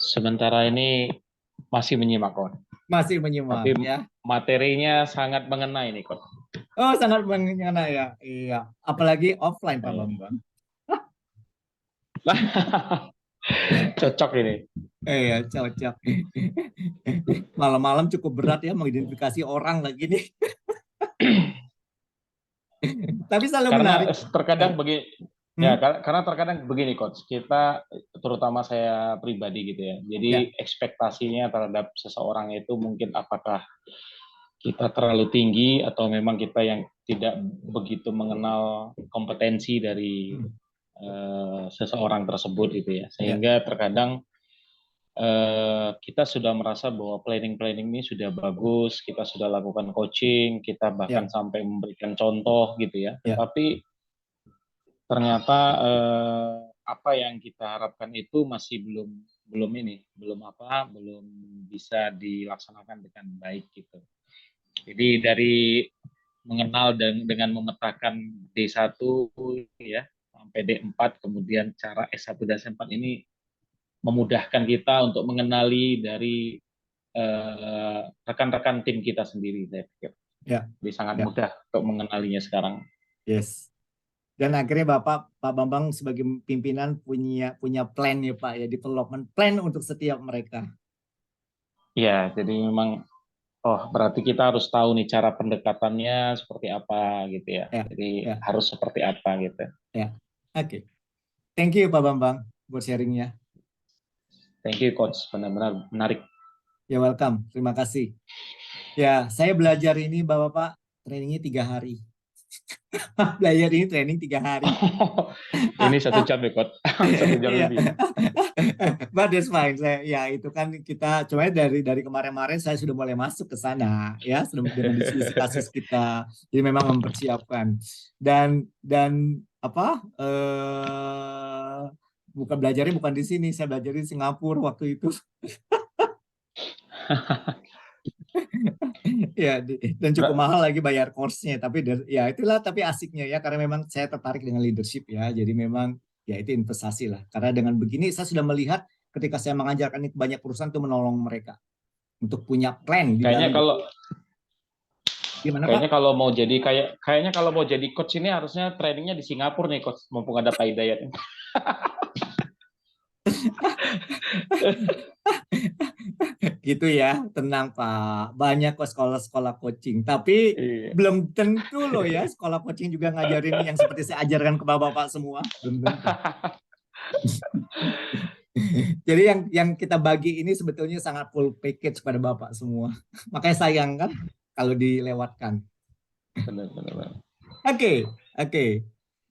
Sementara ini masih menyimak, Kon. Masih menyimak Tapi ya. materinya sangat mengena ini, Kon. Oh, sangat mengena ya. Iya, apalagi offline Pak Bambang. Cocok ini. Ya, cocok. Malam-malam cukup berat ya mengidentifikasi orang lagi nih. Tapi selalu Karena menarik. terkadang begini, ya, Hmm? karena terkadang begini, Coach. Kita, terutama saya pribadi gitu ya. Jadi Ya. ekspektasinya terhadap seseorang itu mungkin apakah kita terlalu tinggi atau memang kita yang tidak begitu mengenal kompetensi dari seseorang tersebut gitu ya. Sehingga terkadang kita sudah merasa bahwa planning ini sudah bagus, kita sudah lakukan coaching, kita bahkan sampai memberikan contoh gitu ya. Tapi ternyata apa yang kita harapkan itu masih belum bisa dilaksanakan dengan baik gitu. Jadi dari mengenal dengan memetakan D1 ya sampai D4, kemudian cara S1 dan S4 ini memudahkan kita untuk mengenali dari rekan-rekan tim kita sendiri, saya pikir. Jadi sangat mudah untuk mengenalinya sekarang. Yes. Dan akhirnya Pak Bambang sebagai pimpinan punya plan ya Pak ya, development plan untuk setiap mereka. Ya, jadi memang berarti kita harus tahu nih cara pendekatannya seperti apa gitu ya. Jadi harus seperti apa gitu. Ya. Oke. Thank you Pak Bambang buat sharingnya. Thank you Coach, benar-benar menarik. Ya welcome, terima kasih. Ya, saya belajar ini Bapak trainingnya 3 hari. Belajar ini training 3 hari. Ini 1 jam ya, Coach. 1 jam lebih. But that's fine. Ya itu kan kita cuma dari kemarin-kemarin saya sudah mulai masuk ke sana ya, sudah dengan diskusi kasus kita. Jadi memang mempersiapkan dan apa bukan belajarnya bukan di sini, saya belajar di Singapura waktu itu. Ya, dan cukup mahal lagi bayar course-nya, tapi ya itulah, tapi asiknya ya, karena memang saya tertarik dengan leadership ya, jadi memang ya itu investasi lah, karena dengan begini saya sudah melihat ketika saya mengajarkan ini banyak perusahaan itu menolong mereka untuk punya plan di kayaknya dalam. Kayaknya kalau mau jadi coach ini harusnya trainingnya di Singapura nih Coach, mumpung ada Pak Hidayat. Gitu ya, tenang Pak. Banyak kok sekolah-sekolah coaching, tapi belum tentu loh ya sekolah coaching juga ngajarin yang seperti saya ajarkan ke Bapak-bapak semua. Belum tentu. Jadi yang kita bagi ini sebetulnya sangat full package pada Bapak semua. Makanya sayang kan kalau dilewatkan. Benar. Oke.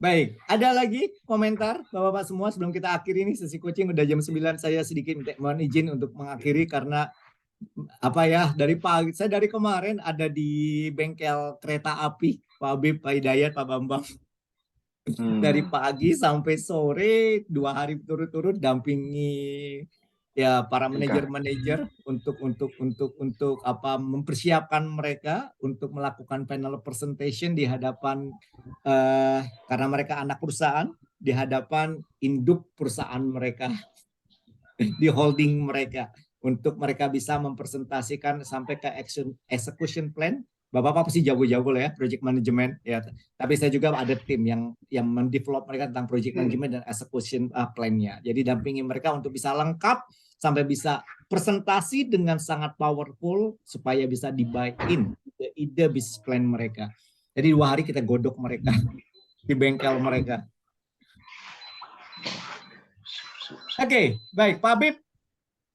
Baik, ada lagi komentar Bapak-bapak semua sebelum kita akhiri ini sesi coaching udah jam 9, saya sedikit mohon izin untuk mengakhiri karena apa ya, dari pagi saya dari kemarin ada di bengkel kereta api Pak Habib, Pak Hidayat, Pak Bambang. Dari pagi sampai sore 2 hari berturut-turut dampingi ya para manajer-manajer untuk apa mempersiapkan mereka untuk melakukan panel presentation di hadapan karena mereka anak perusahaan, di hadapan induk perusahaan mereka, di holding mereka, untuk mereka bisa mempresentasikan sampai ke execution plan. Bapak-bapak pasti jago-jago lah ya, project management ya. Tapi saya juga ada tim yang mendevelop mereka tentang project management dan execution plan-nya. Jadi dampingi mereka untuk bisa lengkap sampai bisa presentasi dengan sangat powerful supaya bisa di-buy-in ide bisnis plan mereka. Jadi 2 hari kita godok mereka di bengkel mereka. Oke, baik Pak Habib.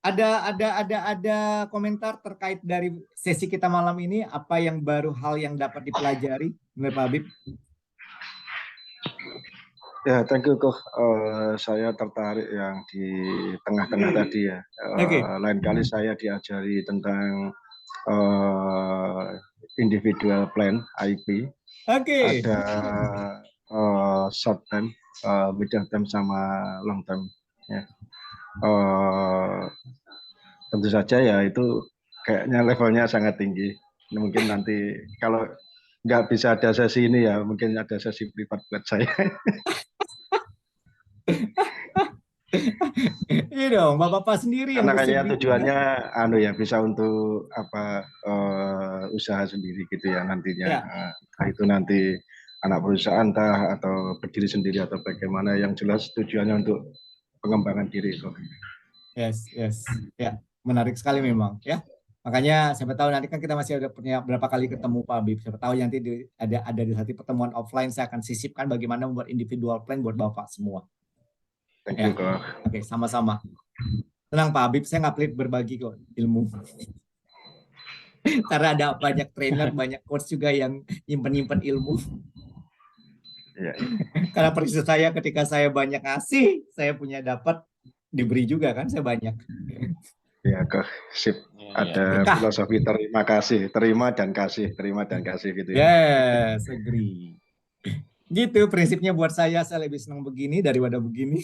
Ada komentar terkait dari sesi kita malam ini, apa yang baru hal yang dapat dipelajari menurut Pak Habib? Ya, thank you Koh. Saya tertarik yang di tengah-tengah tadi ya. Lain kali saya diajari tentang individual plan IP. Ada short term, middle term sama long term. Ya. Tentu saja ya itu kayaknya levelnya sangat tinggi. Mungkin nanti kalau nggak bisa ada sesi ini ya mungkin ada sesi privat buat saya. Iya dong, Bapak sendiri yang karena kayaknya tujuannya ya bisa untuk apa usaha sendiri gitu ya nantinya. Itu nanti anak perusahaan atau berdiri sendiri atau bagaimana, yang jelas tujuannya untuk pengembangan diri kok. Yes, ya, menarik sekali memang, ya. Makanya siapa tahu nanti kan kita masih ada punya berapa kali ketemu Pak Habib. Siapa tahu nanti ada di satu pertemuan offline saya akan sisipkan bagaimana membuat individual plan buat Bapak semua. Thank Ya. you kok. Oke, sama-sama. Tenang Pak Habib, saya nggak pelit berbagi kok ilmu. Karena ada banyak trainer, banyak coach juga yang nyimpen-nyimpen ilmu. Iya. Karena prinsip saya ketika saya banyak ngasih, saya punya dapat, diberi juga kan, saya banyak. Ya kok, sip. Ada Berkah. filosofi terima kasih, terima dan kasih gitu ya. Yes, agree. Gitu prinsipnya buat saya lebih senang begini daripada begini.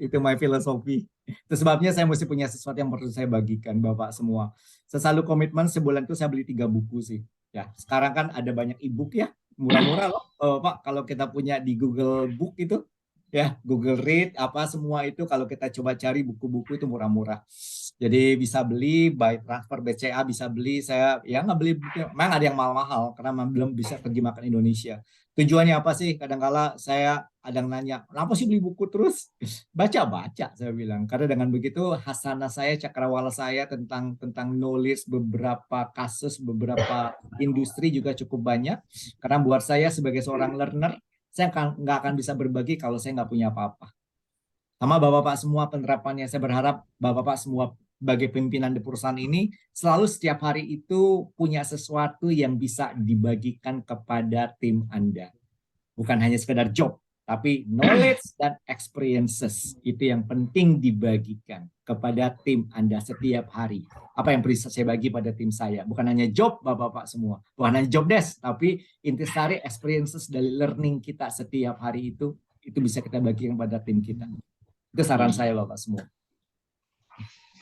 Itu my philosophy. Itu sebabnya saya mesti punya sesuatu yang perlu saya bagikan Bapak semua. Saya selalu komitmen sebulan itu saya beli 3 buku sih. Ya, sekarang kan ada banyak e-book ya, murah-murah loh. Pak, kalau kita punya di Google Book itu, ya Google Read apa semua itu kalau kita coba cari buku-buku itu murah-murah. Jadi bisa beli by transfer BCA, bisa beli. Saya ya nggak beli buku, memang ada yang mahal-mahal karena belum bisa terjemahkan Indonesia. Tujuannya apa sih? Kadang-kala saya ada yang nanya, kenapa sih beli buku terus? Baca-baca saya bilang. Karena dengan begitu hasanah saya, cakrawala saya tentang knowledge beberapa kasus, beberapa industri juga cukup banyak. Karena buat saya sebagai seorang learner, saya nggak akan bisa berbagi kalau saya nggak punya apa-apa. Sama Bapak-Bapak semua penerapannya, saya berharap Bapak-Bapak semua sebagai pimpinan di perusahaan ini selalu setiap hari itu punya sesuatu yang bisa dibagikan kepada tim Anda. Bukan hanya sekedar job, tapi knowledge dan experiences itu yang penting dibagikan kepada tim Anda setiap hari. Apa yang bisa saya bagi pada tim saya? Bukan hanya job Bapak-Bapak semua, bukan hanya job desk, tapi intisari experiences dari learning kita setiap hari itu bisa kita bagikan pada tim kita. Itu saran saya Bapak semua.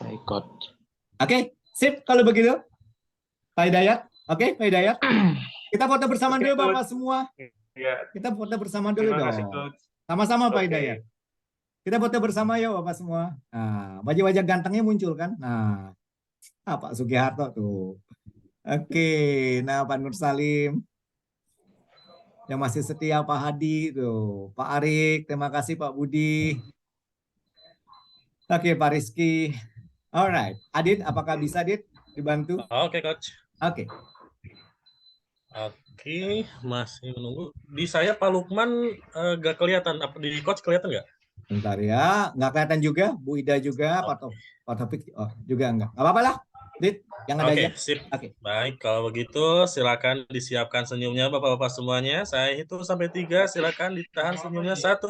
Baik, Coach. Oke, sip kalau begitu. Pak Hidayat, oke Pak Hidayat. Kita foto bersama dulu Bapak semua. Ya, Kita foto bersama dulu terima kasih, dong. Coach. Sama-sama Pak Oke. Hidayat. Kita foto bersama ya Bapak semua. Nah, wajah-wajah gantengnya muncul kan. Nah, Pak Sugiharto tuh. Oke, nah Pak Nur Salim. Yang masih setia Pak Hadi tuh. Pak Arik, terima kasih Pak Budi. Oke, Pak Rizky. Alright, Adit, apakah bisa Adit dibantu? Oke, Coach. Oke. Oke, masih menunggu. Di saya Pak Lukman nggak kelihatan. Apa di Coach kelihatan nggak? Bentar ya, nggak kelihatan juga. Bu Ida juga, Pak Taufik juga nggak. Nggak apa-apa lah, Dit, yang ada aja. Oke, sip. Oke. Baik, kalau begitu silakan disiapkan senyumnya Bapak-Bapak semuanya. Saya hitung sampai 3, silakan ditahan senyumnya. 1,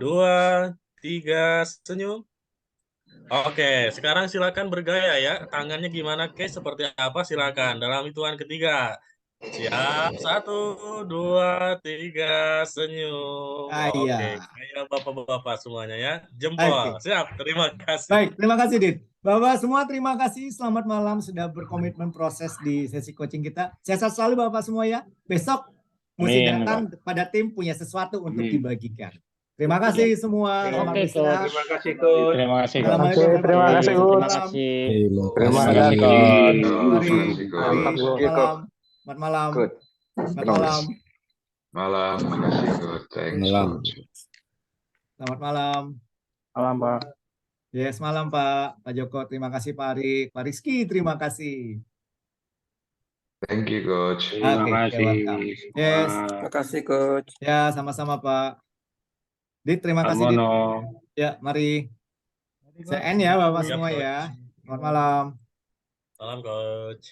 2, 3, senyum. Oke, sekarang silakan bergaya ya. Tangannya gimana, seperti apa silakan. Dalam hitungan ketiga. Siap, 1, 2, 3, senyum. Oke, Iya. kayak Bapak-Bapak semuanya ya. Jempol. Oke. Siap, terima kasih. Baik, terima kasih Dit. Bapak semua terima kasih. Selamat malam sudah berkomitmen proses di sesi coaching kita. Sehat selalu Bapak semua ya. Besok mesti Amin, datang pada tim punya sesuatu untuk Amin. dibagikan. Terima kasih semua. Selamat Oke, beristirahat. Terima kasih, Coach. Terima kasih, Coach. Assalamualaikum Terima kasih, warahmatullahi Coach. wabarakatuh. Terima kasih, kasih, Mari, Coach. selamat malam. Good. Selamat malam. Malam, makasih Coach. Thanks, Malam. Coach. Selamat malam. Malam, Pak. Yes, malam Pak. Pak Joko, terima kasih Pak Arik. Pak Rizky, terima kasih. Thank you, Coach. Terima Oke, kasih. welcome. Yes. Terima kasih, Coach. Ya, sama-sama Pak. Dit, terima kasih Dit. Mono. Ya, mari. Saya end ya Bapak Siap, semua Coach. ya. Selamat malam. Salam, Coach.